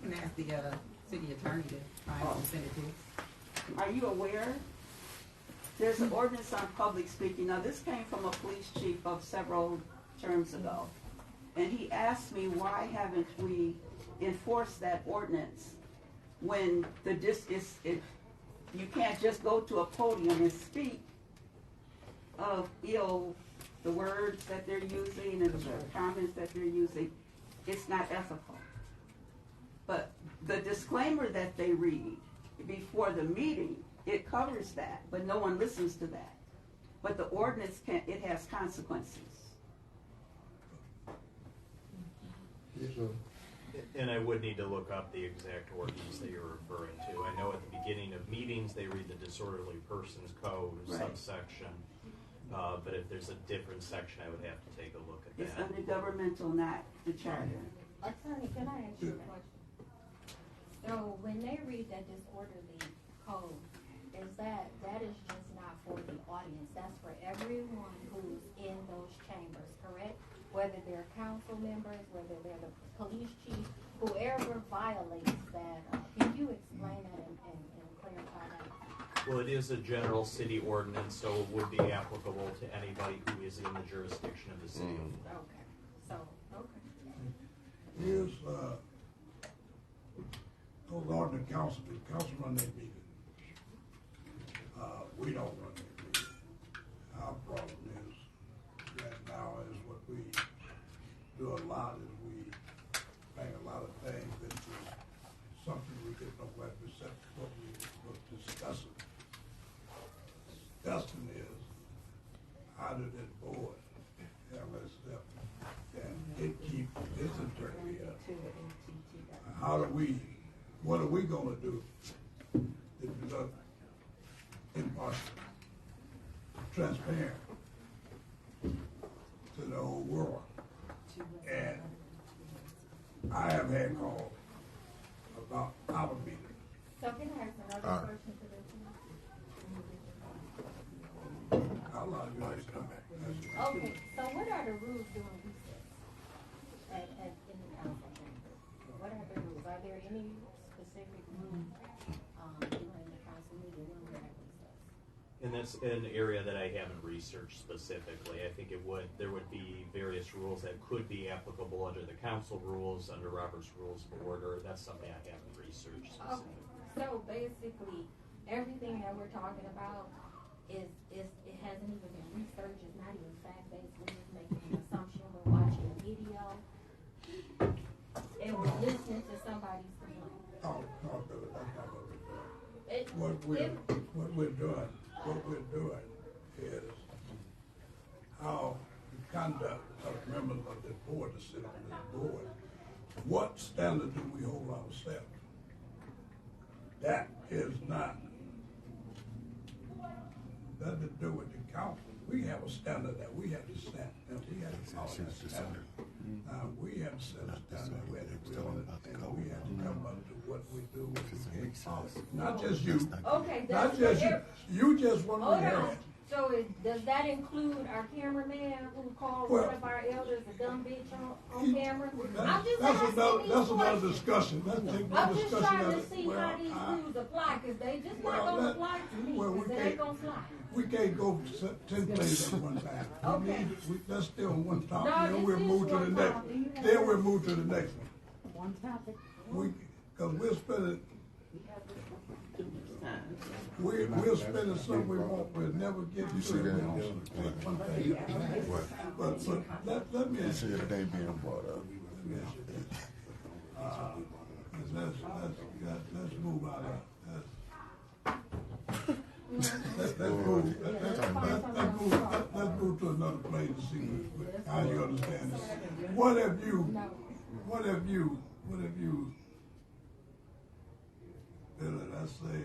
And ask the city attorney to find and send it to us. Are you aware? There's an ordinance on public speaking. Now, this came from a police chief of several terms ago. And he asked me, why haven't we enforced that ordinance when you can't just go to a podium and speak of the words that they're using and the comments that they're using. It's not ethical. But the disclaimer that they read before the meeting, it covers that, but no one listens to that. But the ordinance it has consequences. And I would need to look up the exact ordinance that you're referring to. I know at the beginning of meetings they read the disorderly persons code subsection. But if there's a different section, I would have to take a look at that. It's under governmental, not the charter. Attorney, can I ask you a question? So when they read that disorderly code, that is just not for the audience, that's for everyone who's in those chambers, correct? Whether they're council members, whether they're the police chief, whoever violates that, can you explain that and clarify that? Well, it is a general city ordinance, so it would be applicable to anybody who is in the jurisdiction of the city. Okay, so, okay. here's, those ordinance council run their meeting. We don't run their meeting. Our problem is right now is what we do a lot is we bring a lot of things into something we didn't know what we were discussing. Discussing is how did this board, LSF, and gatekeep this attorney up? What are we gonna do if we look impartial, transparent to the whole world? And I have had calls about our meeting. So can I ask another question to this? I'll allow you to come back. Okay, so what are the rules during recess in the council chamber? What are the rules? Are there any specific rules, during the council meeting when we're at recess? And that's an area that I haven't researched specifically. I think there would be various rules that could be applicable under the council rules, under Robert's Rules of Order. That's something I haven't researched specifically. Okay, so basically, everything that we're talking about it hasn't even been researched, it's not even fact-based, we're just making an assumption, we're watching a video, and we're listening to somebody's complaint. Oh, no, Billy, that's not what we're doing. What we're doing is how the conduct of members of this board, to sit on this board, what standard do we hold ourselves? That is not nothing to do with the council. We have a standard that we have to set, and we have to follow that standard. We have to set a standard we have to be on it, and we have to come up to what we do. Not just you. Okay, Not just you. You just want to hear it. So does that include our cameraman who called one of our elders a dumb bitch on camera? I'm just That's another discussion. Let's take I'm discussion just trying of to it. see how these rules apply, because they just not going to apply to me, because they ain't going to fly. We can't go 10 places at one time. Okay. Let's stay on one topic, No, then we'll this move is to the one next. topic. Then we'll move to the next one. One topic. Because we're spending something we want, we'll never get to it. We don't take one thing. But let me ask you. Everything being brought up. Let's move out of let's move to another place and see how you understand this. What have you, Billy, let's say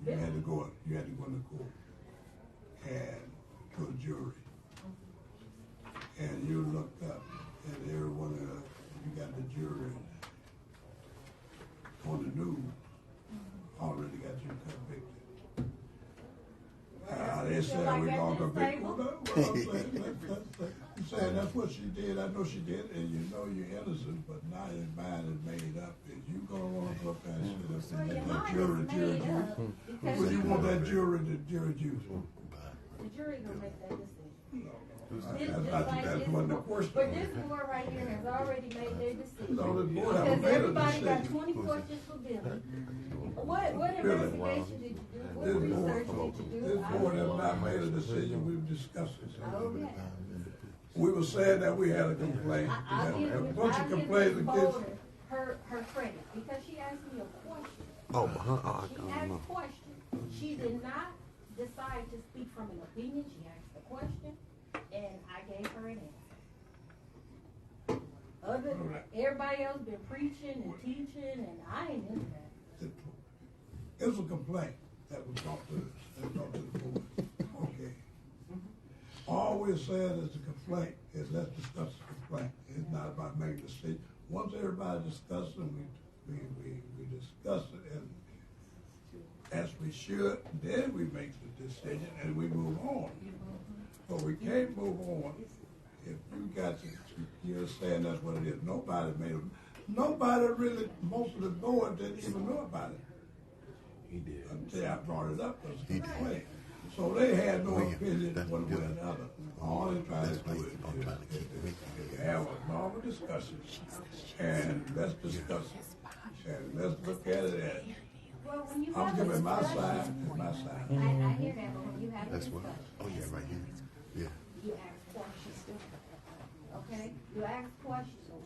you had to go into court and to a jury, and you looked up and every one of you got the jury on the news already got you convicted. They said we're going to convict you. You saying that's what she did, I know she did, and you know you're innocent, but now your mind is made up. Is you going to want to go up there and sit up and let that jury juice? Or you want that jury to jury juice? The jury gonna make that decision. That's one of the questions. But this board right here has already made their decision. No, this board Because haven't made a everybody got decision. 20 questions for Billy. What investigation did you do? What research did you do? This board has not made a decision, we've discussed it. Okay. We were saying that we had a complaint, I'll give a bunch of the complaints against. voter her credit, because she asked me a question. Oh, She asked a question. She did not decide to speak from an opinion. She asked a question, and I gave her an answer. Everybody else been preaching and teaching, and I ain't into that. It was a complaint that was brought to the board. Okay. All we're saying is the complaint is let's discuss the complaint. It's not about making a decision. Once everybody discusses it, we discuss it, and as we should, then we make the decision and we move on. But we can't move on if you got to, you're saying that's what it is. Nobody really, most of the board didn't even know about it. He did. Until I brought it up as a complaint. So they had no opinion one way or another. All they tried to do is have a normal discussion, and let's discuss it, and let's look at it as, Well, when you I'm have a giving my discussion- side and my side. I hear that, but when you have a That's what. discussion, Oh yeah, right here. Yeah. you ask questions. Okay? You ask questions,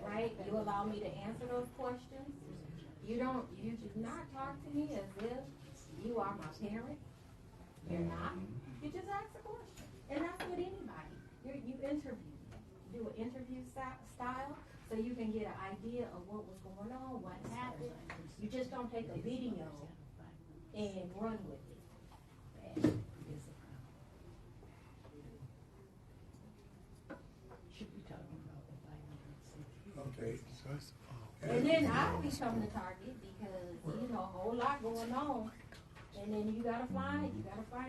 right? You allow me to answer those questions. You do not talk to me as if you are my parent. You're not. You just ask a question. And that's with anybody. You interview. Do an interview style so you can get an idea of what was going on, what happened. You just don't take a video and run with it. Okay. And then I become the target because, you know, a whole lot going on. And then you gotta find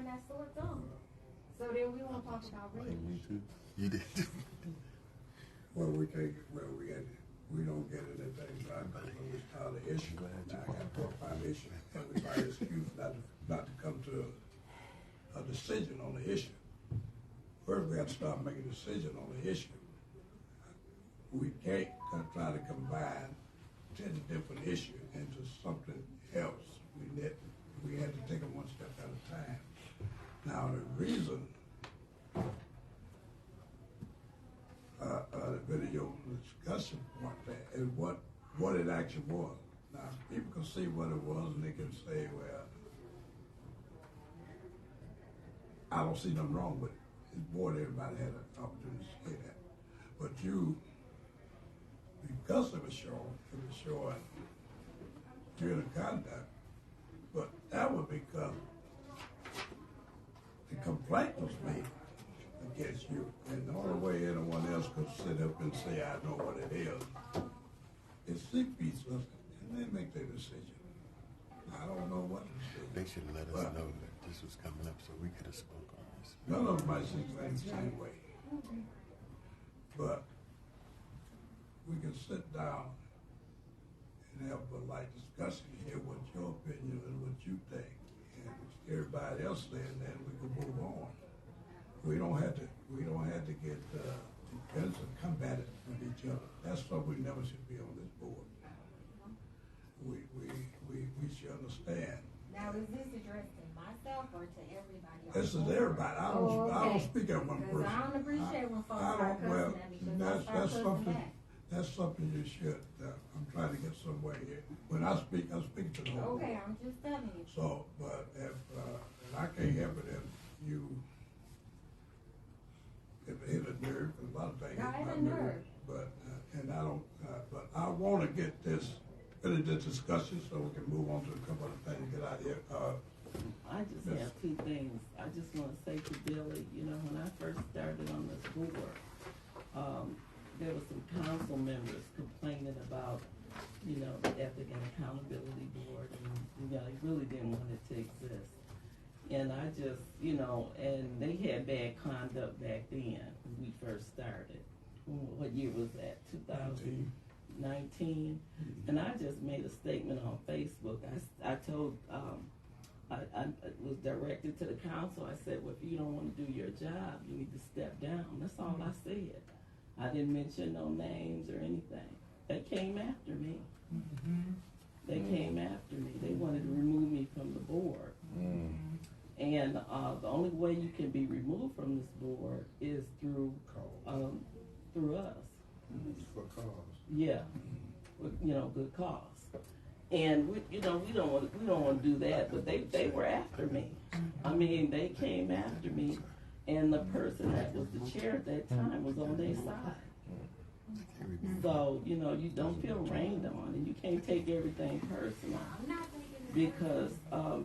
that sore thumb. So then we won't talk about race. Me too. You did. Well, we can't, we don't get anything done because it's not an issue. Now, I got to talk about an issue. Everybody's excused not to come to a decision on the issue. First, we have to start making a decision on the issue. We can't try to combine 10 different issues into something else. We had to take it one step at a time. Now, the reason the video discussion point there is what it actually was. Now, people can see what it was and they can say, well, I don't see nothing wrong with it. It's board, everybody had an opportunity to say that. But you, because it was showing during the conduct, but that was because the complaint was made against you. And the only way anyone else could sit up and say, I know what it is see pieces of it, and they make their decision. I don't know what to say. They should have let us know that this was coming up so we could have spoke on this. None of them might see things the same way. But we can sit down and have a light discussion here, what's your opinion and what you think. And everybody else saying that we can move on. We don't have to get defensive and combative with each other. That's what we never should be on this board. We should understand. Now, is this addressed to myself or to everybody else? This is everybody. I don't speak at one person. I don't appreciate when folks start cussing at me because I start cussing back. That's something you should. I'm trying to get somewhere here. When I speak to the whole Okay, board. I'm just telling you. So, but if and I can't help it if it hit a nerve, because a lot of things No, hit it's my a nerve. But and I don't. But I want to get this discussion so we can move on to a couple of things. Get out of here. I just have two things. I just want to say to Billy, when I first started on this board, there were some council members complaining about, the Ethic and Accountability Board, and, they really didn't want it to exist. And I just, and they had bad conduct back then when we first started. What year was that? 2019? And I just made a statement on Facebook. I told, I was directed to the council. I said, well, if you don't want to do your job, you need to step down. That's all I said. I didn't mention no names or anything. They came after me. They came after me. They wanted to remove me from the board. And the only way you can be removed from this board is through us. For cause. Yeah, good cause. And we don't want to do that, but they were after me. I mean, they came after me, and the person that was the chair at that time was on their side. So you don't feel rained on, and you can't take everything personal. Because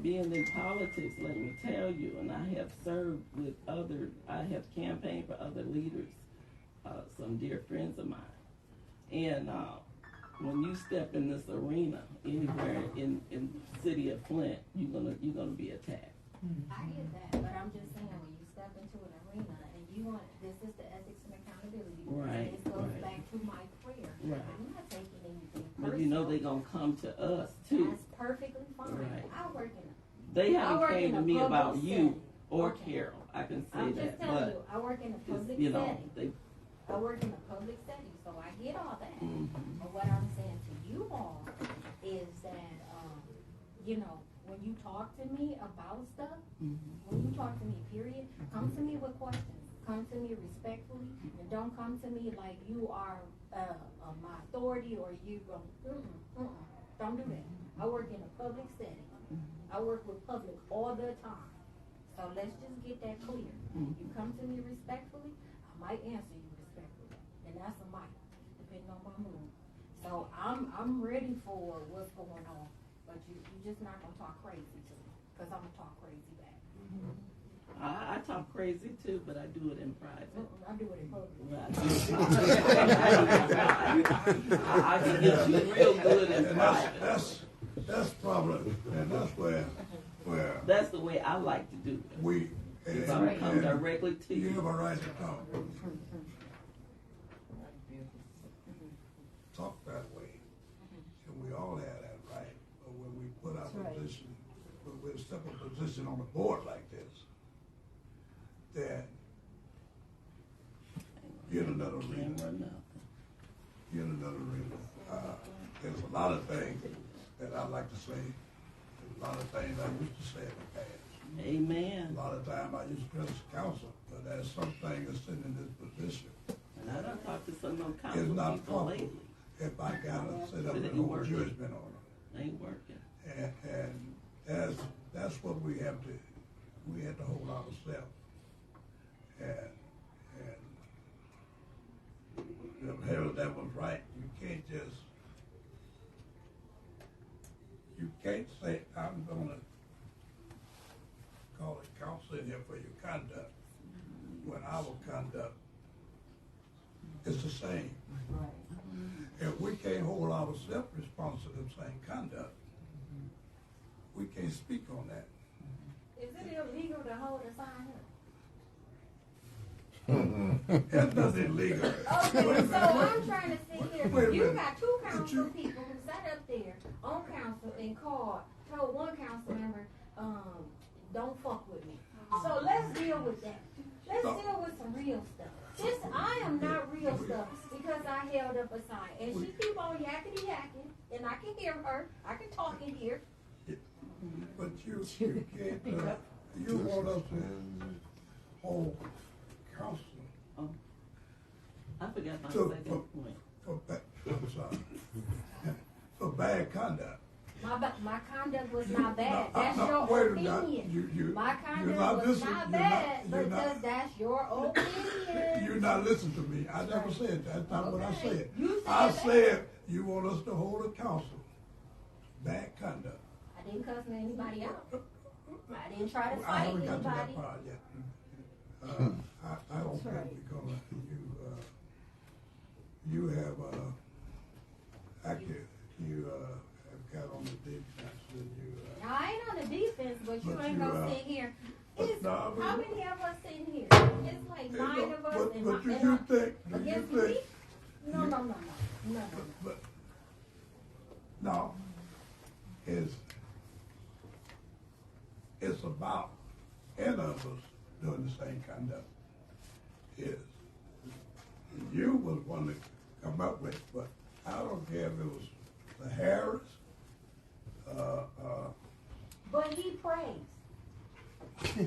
being in politics, let me tell you, and I have served with I have campaigned for other leaders, some dear friends of mine. And when you step in this arena anywhere in the city of Flint, you're gonna be attacked. I get that, but I'm just saying when you step into an arena and this is the ethics and accountability board, Right, and this goes right. back to my prayer. Right. I'm not taking anything But personal. they're gonna come to us too. That's perfectly fine. Right. I work in They I haven't work came in to a me about public you setting. or Okay. Carol. I can say I'm that, just telling but you, I work in a public you know, setting. I work in a public setting, so I get all that. Mhm. But what I'm saying to you all is that, when you talk to me about stuff, when you talk to me, period, come to me with questions. Come to me respectfully, and don't come to me like you are my authority or you go, don't do that. I work in a public setting. I work with public all the time. So let's just get that clear. You come to me respectfully, I might answer you respectfully, and that's a might, depending on my mood. So I'm ready for what's going on, but you just not gonna talk crazy to me, cause I'm gonna talk crazy back. I talk crazy too, but I do it in private. I do it in public. I can get you real good in And private. that's probably, and that's where That's the way I like to do it. we It's gonna come directly to You you. have a right to talk. Talk that way, and we all have that right. But when we put our position, when we step a position on the board like this, then get another reason. Get another reason. There's a lot of things that I like to say. There's a lot of things I used to say in the past. Amen. A lot of time I used to criticize council, but there's something that's sitting in this position. And I done talked to some of them It's council not people proper lately. if I gotta sit up It and ain't hold working. judgment on it. Ain't working. And that's what we have to hold ourselves. And if Harold, that was right, you can't say, I'm gonna call it counsel in here for your conduct, when our conduct is the same. If we can't hold ourselves responsible for the same conduct, we can't speak on that. Is it illegal to hold a sign up? That's nothing illegal. Okay, so I'm trying to see Wait a here. You minute. got two council people who sat up there on council and told one council member, don't fuck with me. So let's deal with that. Let's deal with some real stuff. I am not real stuff because I held up a sign. And she keep on yakety yakking, and I can hear her. I can talk in here. But you can't, you want us to hold council. Oh, I forgot my So, second point. I'm sorry. For bad conduct. My conduct was not bad. No, That's no, your wait a minute. opinion. My you're not conduct was listening. not You're bad not- because that's your opinion. You're not listening to me. I never said that. That's not what I Okay. said. You said I that. said you want us to hold a council. Bad conduct. I didn't cuss anybody out. I didn't try to I fight haven't got to that anybody. part yet. I don't think we're gonna, you have, actually, you, have got on the defense and you, Now, I ain't on the defense, but you But ain't you, gonna sit here. How many of us sitting here? It's like 9 of us and but and you think, against you me? think, No. but, no, it's about any of us doing the same conduct. You was one to come up with, but I don't care if it was the Harris, But he prays. You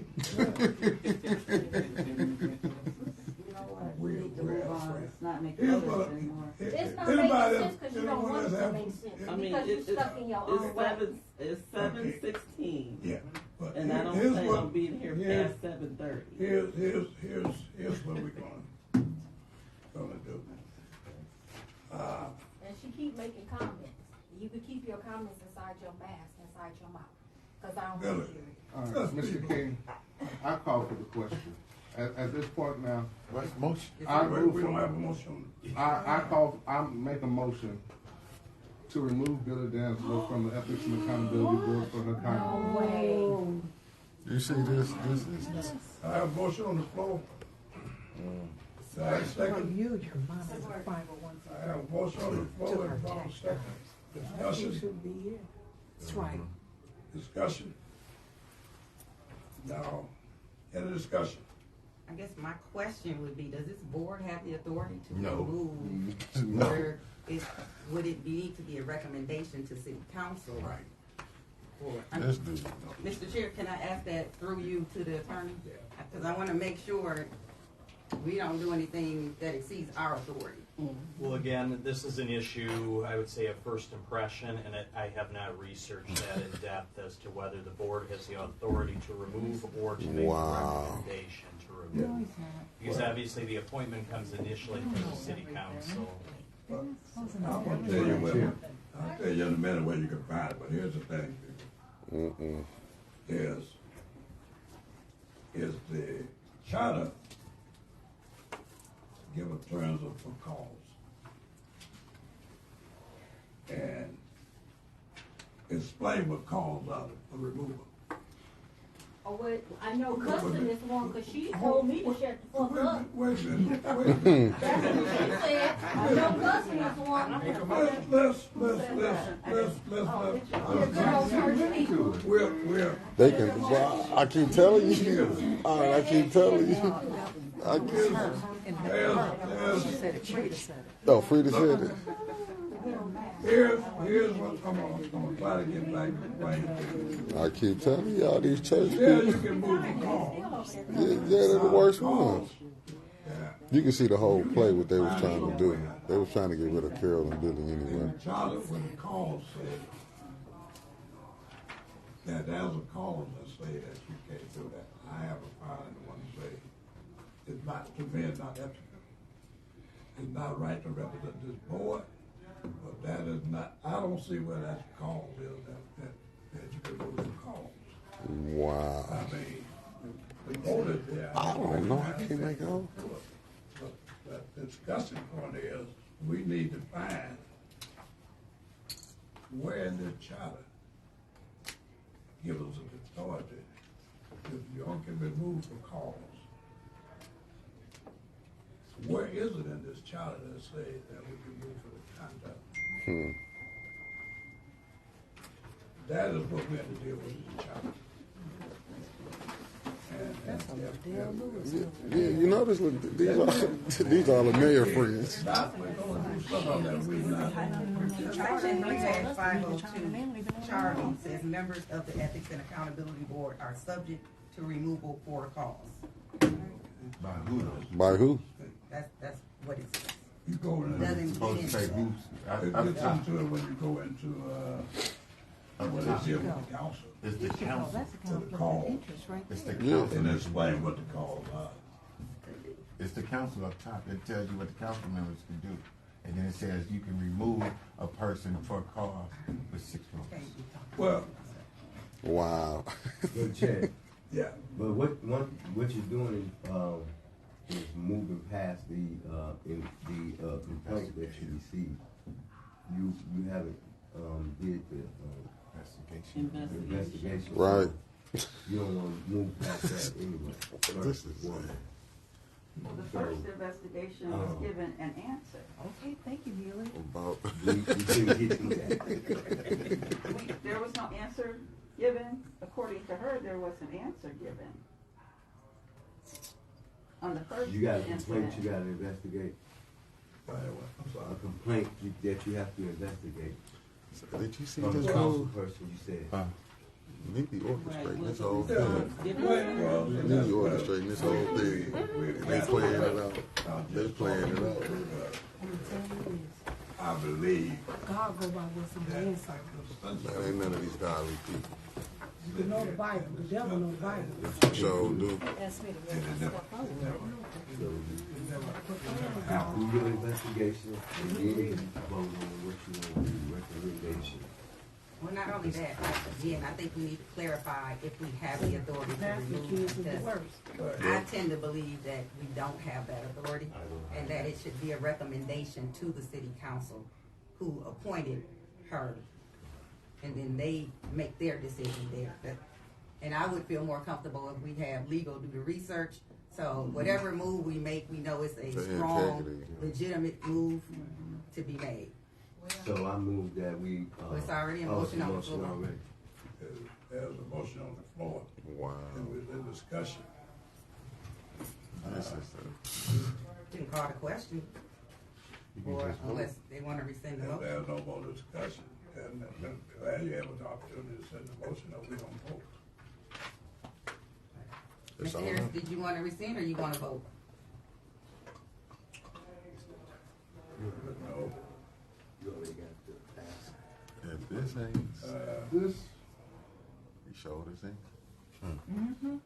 know what, we need to move on, it's not making sense anymore. It's not making sense because you don't want it to make sense. I mean, Because you're stuck in your own way. It's 7:16. Yeah. But And I don't here's plan what- on being here here's- past 7:30. Here's what we're gonna do. And she keep making comments. You could keep your comments inside your mask, inside your mouth. Because I don't want to hear it. All right, Mr. King, I call for the question. At this point now, What's the motion? We don't have a motion. I make a motion to remove Billy Danslow from the Ethics and Accountability Board for her conduct. You see this. I have a motion on the floor. Do I have a second? Your mom is a 501. I have a motion on the floor and a proper second. Discussion? Should be here. That's right. Discussion? Now, any discussion? I guess my question would be, does this board have the authority to No. remove? No. Or would it need to be a recommendation to city council? Right. This dude. Mr. Chair, can I ask that through you to the attorney? Because I want to make sure we don't do anything that exceeds our authority. Well, again, this is an issue, I would say, of first impression, and I have not researched that in depth as to whether the board has the authority to remove or to make a recommendation to remove. Because obviously the appointment comes initially from the city council. I'm gonna tell you where, I'll tell you in a minute where you can find it, but here's the thing. Is the charter give a terms for cause. And explain what cause of the removal. Or what, I know cussing is one, cause she told me to shut the fuck up. Wait a minute. That's what she said. I know cussing is one. They can. Well, I keep telling you. I keep telling you. I keep. Oh, Frida said it. Here's what I'm gonna try to get back to the I keep telling y'all these church Yeah, people. you can move the calls. Yeah, they're the worst ones. You can see the whole play what they was trying to do. They was trying to get rid of Carol and Billy anyway. Charlotte, when the call said that there was a call that say that you can't do that. I have a file in one say it's not, to me, it's not ethical. It's not right to represent this board, but that is not, I don't see where that call is that you can move the calls. Wow. I mean, we voted there. I don't know. I can't make it out. But the discussion point is, we need to find where in the charter gives us the authority if you don't can be moved for cause. Where is it in this charter that says that we can move for the conduct? That is what we have to deal with, the charter. Yeah, you notice these are the mayor friends. Section 3-502 charter says members of the Ethics and Accountability Board are subject to removal for a cause. By who though? By who? That's what it says. You go in Doesn't Supposed to say mean who's. It gets into it when you go into, what they deal with the council. It's the council. The call. It's the Yeah. council. And explain what the calls are. It's the council up top. It tells you what the council members can do. And then it says you can remove a person for a cause with 6 votes. Well, Wow. But Chad, yeah. but what you're doing is moving past the complaint that you received. You haven't did the investigation. Right. You don't want to move past that anyway. This is one. Well, the first investigation was given an answer. Okay, thank you, Neely. About. We couldn't get to that. There was no answer given. According to her, there was an answer given. On the first You got a incident. complaint you got to investigate. I'm sorry. A complaint that you have to investigate. Did you see From this the council whole? person, you said. Need to orchestrating this whole Yeah, thing. well, Need to orchestrating this whole thing. They playing it out. They playing it out. I believe God go by what's in the inside. Man, ain't none of these godly people. You know the Bible. The devil know the Bible. So, dude. That's me. The rest Do your investigation and then you vote on what you want to do, recommendation. Well, not only that, again, I think we need to clarify if we have the authority to remove, because I tend to believe that we don't have that authority, and that it should be a recommendation to the city council who appointed her, and then they make their decision there. And I would feel more comfortable if we have legal do the research, so whatever move we make, we know it's a strong, legitimate move to be made. So I move that we. It's already a motion on the floor. Already. there's a motion on the floor. Wow. And we're in discussion. This is You can call the question, or unless they want to rescind the If motion. there's no more discussion, then glad you have an opportunity to send the motion, or we don't vote. Mr. Harris, did you want to rescind or you want to vote? No. You already got the pass. If this ain't This, you showed this ain't. Mm-hmm.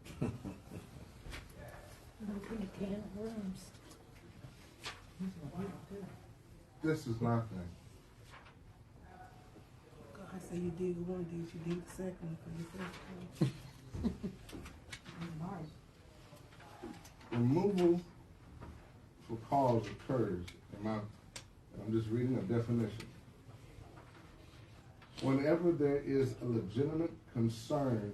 Open a can of worms. This is my thing. God say you did one, did you did the second one for yourself? Removal for cause occurs, I'm just reading a definition. Whenever there is a legitimate concern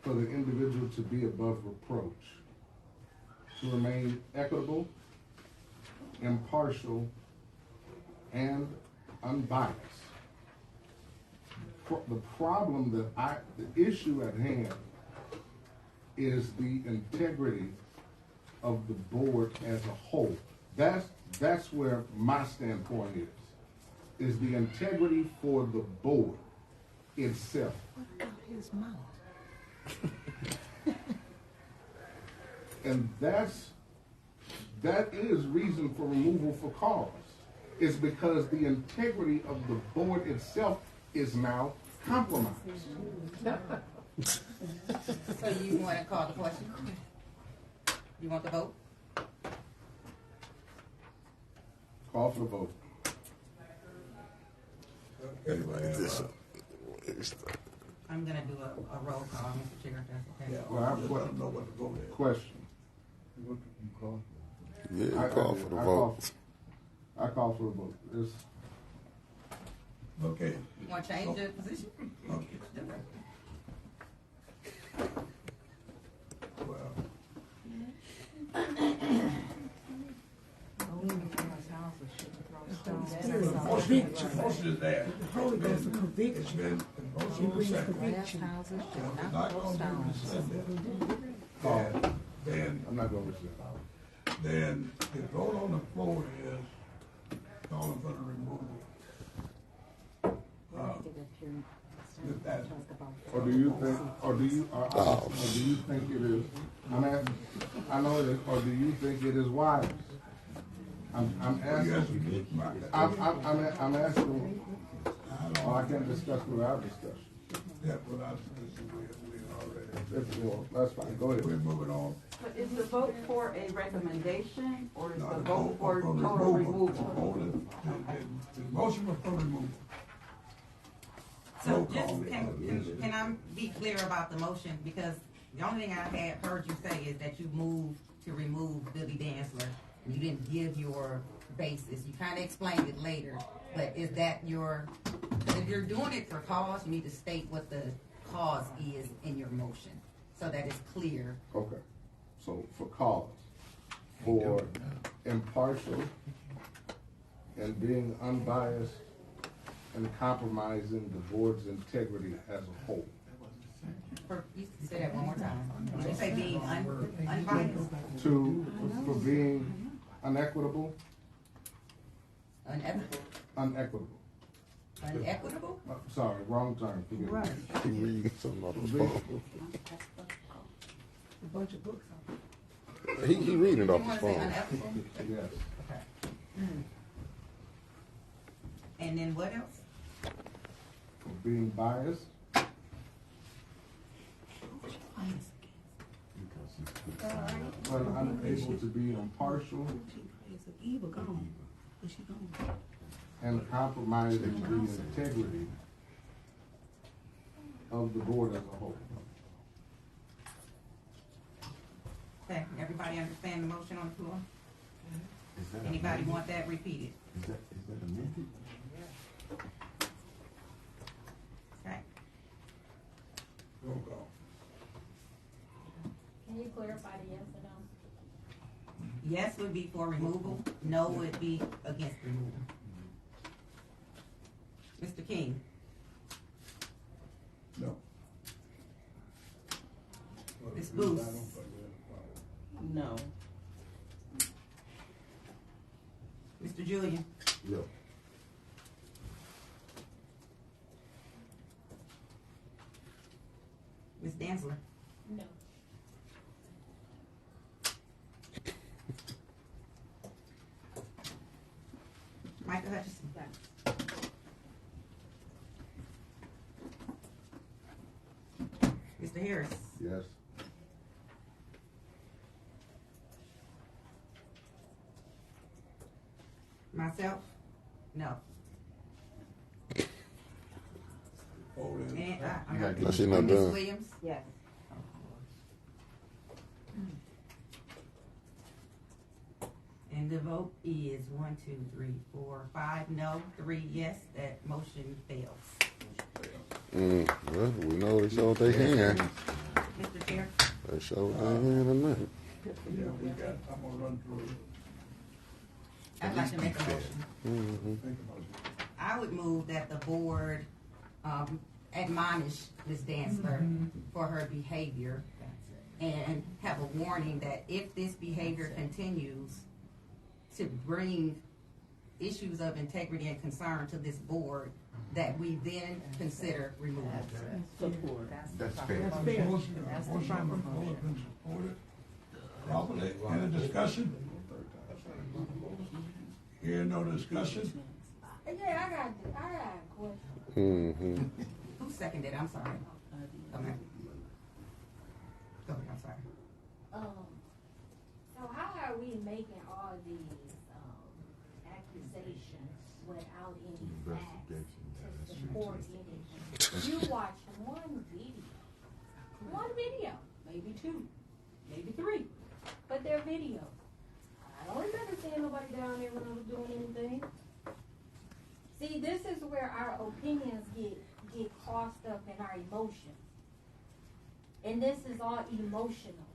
for the individual to be above reproach, to remain equitable, impartial, and unbiased. The problem the issue at hand is the integrity of the board as a whole. That's where my standpoint is the integrity for the board itself. What about his mouth? And that is reason for removal for cause. It's because the integrity of the board itself is now compromised. So you want to call the question? You want the vote? Call for the vote. I'm gonna do a roll call, Mr. Chair, if that's okay. Well, I have a question. Yeah, you call for the vote. I call for the vote. Okay. You want to change the position? Okay. Motion is there. The Holy Ghost of conviction. It's been motion It brings second. conviction. Not going to rescind it. Then I'm not going to rescind. Then the vote on the floor is calling for the removal. With that. Or do you think it is? I know it is. Or do you think it is wise? I'm asking. I'm asking. Oh, I can't discuss without discussion. Yeah, without discussion, we already. Well, that's fine. Go ahead. We're moving on. But is the vote for a recommendation or is No, the the vote for total removal? The motion was for removal. So Roll just, call. can I be clear about the motion? Because the only thing I had heard you say is that you moved to remove Billy Dantzler. You didn't give your basis. You kind of explained it later. But is that if you're doing it for cause, you need to state what the cause is in your motion so that it's clear. Okay. So for cause, for impartial and being unbiased and compromising the board's integrity as a whole. You can say that one more time. Did you say being unbiased? For being unequitable. Unethical? Unequitable. Unequitable? Sorry, wrong term. Forgive me. He reading something off the phone. A bunch of books. He reading You off his want to say phone. unethical? Yes. Okay. And then what else? For being biased. When unable to be impartial and compromising the integrity of the board as a whole. Okay, everybody understand the motion on the floor? Anybody want that repeated? Is that amended? Okay. Roll call. Can you clarify the yes or no? Yes would be for removal, no would be against removal. Mr. King? No. Ms. Booth? No. Mr. Julian? No. Ms. Dantzler? No. Michael Hutchison? Mr. Harris? Yes. Myself? No. And She not Ms. done. Williams? Yes. And the vote is 1, 2, 3, 4, 5 no, 3 yes. That motion fails. Well, we know they showed they can. Mr. Chair? They showed their hand tonight. Yeah, we got, I'm gonna run through it. I'd like to make a motion. Mm-hmm. Think about it. I would move that the board admonish Ms. Dantzler for her behavior and have a warning that if this behavior continues to bring issues of integrity and concern to this board, that we then consider removal. Support. That's fair. Motion on the floor has been supported. Properly, any discussion? Hear no discussion? Yeah, I got a question. Mm-hmm. Who seconded? I'm sorry. Okay. Go ahead, I'm sorry. So how are we making all these accusations without any facts to support anything? You watch one video, maybe two, maybe three, but they're videos. I don't remember seeing nobody down there when I was doing anything. See, this is where our opinions get crossed up in our emotions. And this is all emotional.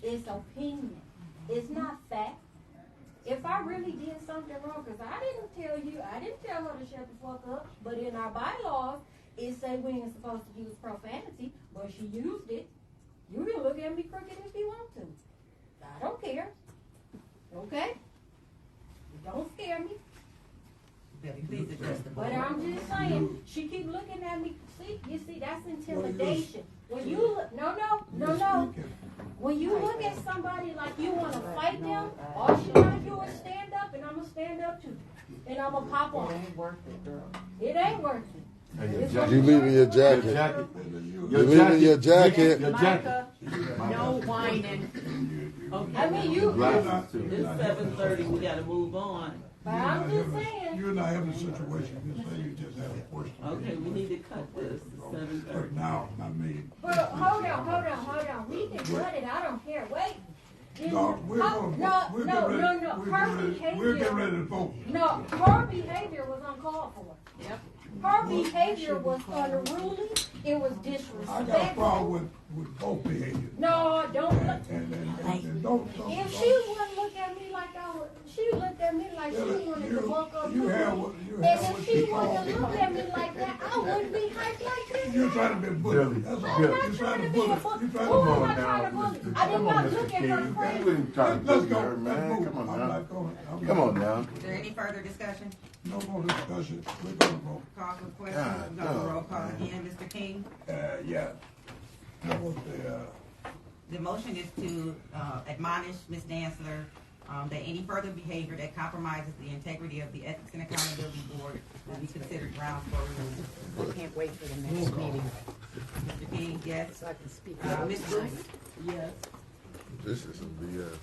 It's opinion. It's not fact. If I really did something wrong, because I didn't tell her to shut the fuck up, but in our bylaws, it say we ain't supposed to use profanity, but she used it. You can look at me crooked if you want to. I don't care. Okay? Don't scare me. Please address the board. But I'm just saying, she keep looking at me. See, you see, that's intimidation. When you look, no. When you look at somebody like you want to fight them, all she gotta do is stand up, and I'm gonna stand up too, and I'm gonna pop on. It ain't worth it, girl. It ain't worth it. You leaving your jacket. You leaving your jacket. Micah, no whining. Okay. I mean, you. It's 7:30. We got to move on. But I'm just saying. You're not having a situation, just say you just had a question. Okay, we need to cut this. 7:30. But now, I mean. Well, hold on. We can cut it. I don't care. Wait. No, we're gonna vote. No. Her behavior. We're getting ready to vote. No, her behavior was uncalled for. Yep. Her behavior was unruly. It was disrespectful. I got a problem with both behavior. No, don't look. And don't. If she wouldn't look at me like I would, she looked at me like she wanted to buck up. And if she wouldn't have looked at me like that, I wouldn't be hyped like this. You're trying to be bullied. That's all. You're trying to bully. Who am I trying to bully? I did not look at her crazy. Let's go, man. Come on now. Come on now. Is there any further discussion? No more discussion. We're gonna vote. Call for question. We're gonna roll call again. Mr. King? Yeah. The motion is to admonish Ms. Dantzler that any further behavior that compromises the integrity of the Ethics and Accountability Board will be considered grounds for removal. I can't wait for the next meeting. Mr. King, yes. So I can speak. Ms. Booth? Yes. This is some BS.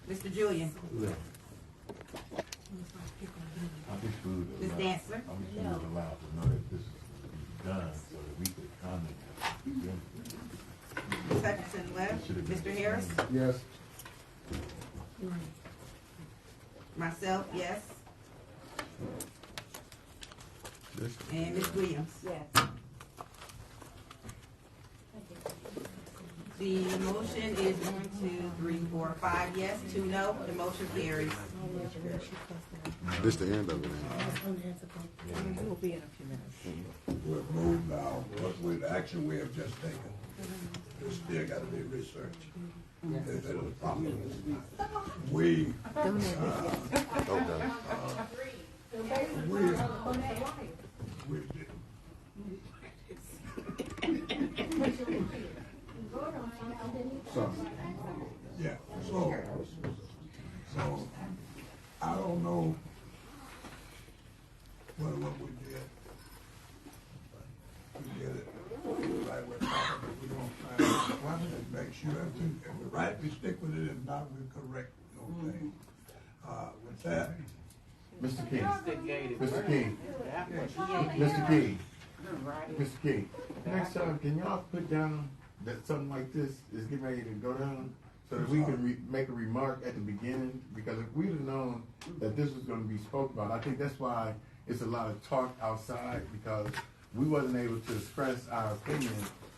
Mr. Julian? Yeah. I think we would Ms. allow- Dantzler? I wish we would allow to know that this is done so that we could comment. Ms. Hutchinson left. Mr. Harris? Yes. Myself, yes. And Ms. Williams? Yes. The motion is 1, 2, 3, 4, 5 yes, 2 no. The motion carries. This the end of it. It will be in a few minutes. We've moved now. What the action we have just taken, there's still got to be research. There's a problem. We, yeah, so I don't know what we did. We did it right with property. We don't try to make sure everything, if we right, we stick with it. If not, we correct those things. With that, Mr. King. Mr. King. Mr. King. Mr. King. Next time, can y'all put down that something like this is getting ready to go down so that we can make a remark at the beginning? Because if we'd have known that this was going to be spoke about, I think that's why it's a lot of talk outside, because we wasn't able to express our opinion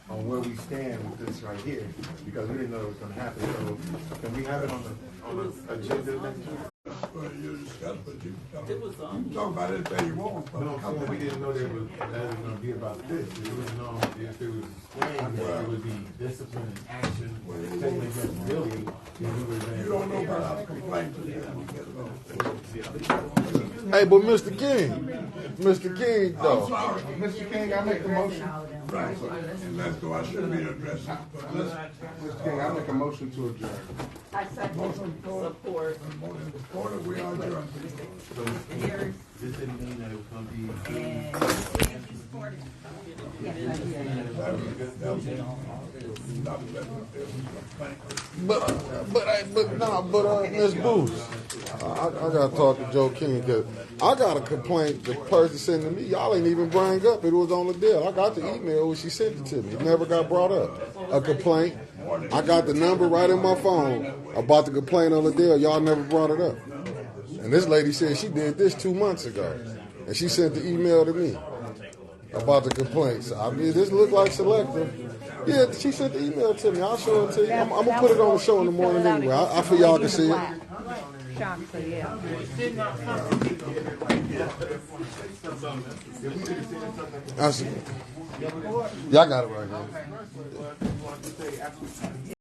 on where we stand with this right here, because we didn't know it was gonna happen. So can we have it on the agenda next week? Well, you discuss, but you can It was on. talk about anything you want. No, I'm saying we didn't know that it was gonna be about this. We didn't know if it was explained that it would be discipline and action taken against Billy. You don't know about our complaints. Hey, but Mr. King, I'm though. sorry. Mr. King, I make the motion. Right, and let's go, I shouldn't be addressing, but let's. Mr. King, I make a motion to adjourn. I second. Motion for, Support. motion for, we are adjourned. This didn't mean that it was gonna be. Miss Booth, I gotta talk to Joe King because I got a complaint. The person sent to me, y'all ain't even bring up it was on the deal. I got the email when she sent it to me. It never got brought up. A complaint. I got the number right in my phone about the complaint on the deal. Y'all never brought it up. And this lady said she did this 2 months ago, and she sent the email to me about the complaints. I mean, this look like selective. Yeah, she sent the email to me. I'll show it to you. I'm gonna put it on the show in the morning anyway. I feel y'all can see it. Shopsy, yeah. I see. Y'all got it right here.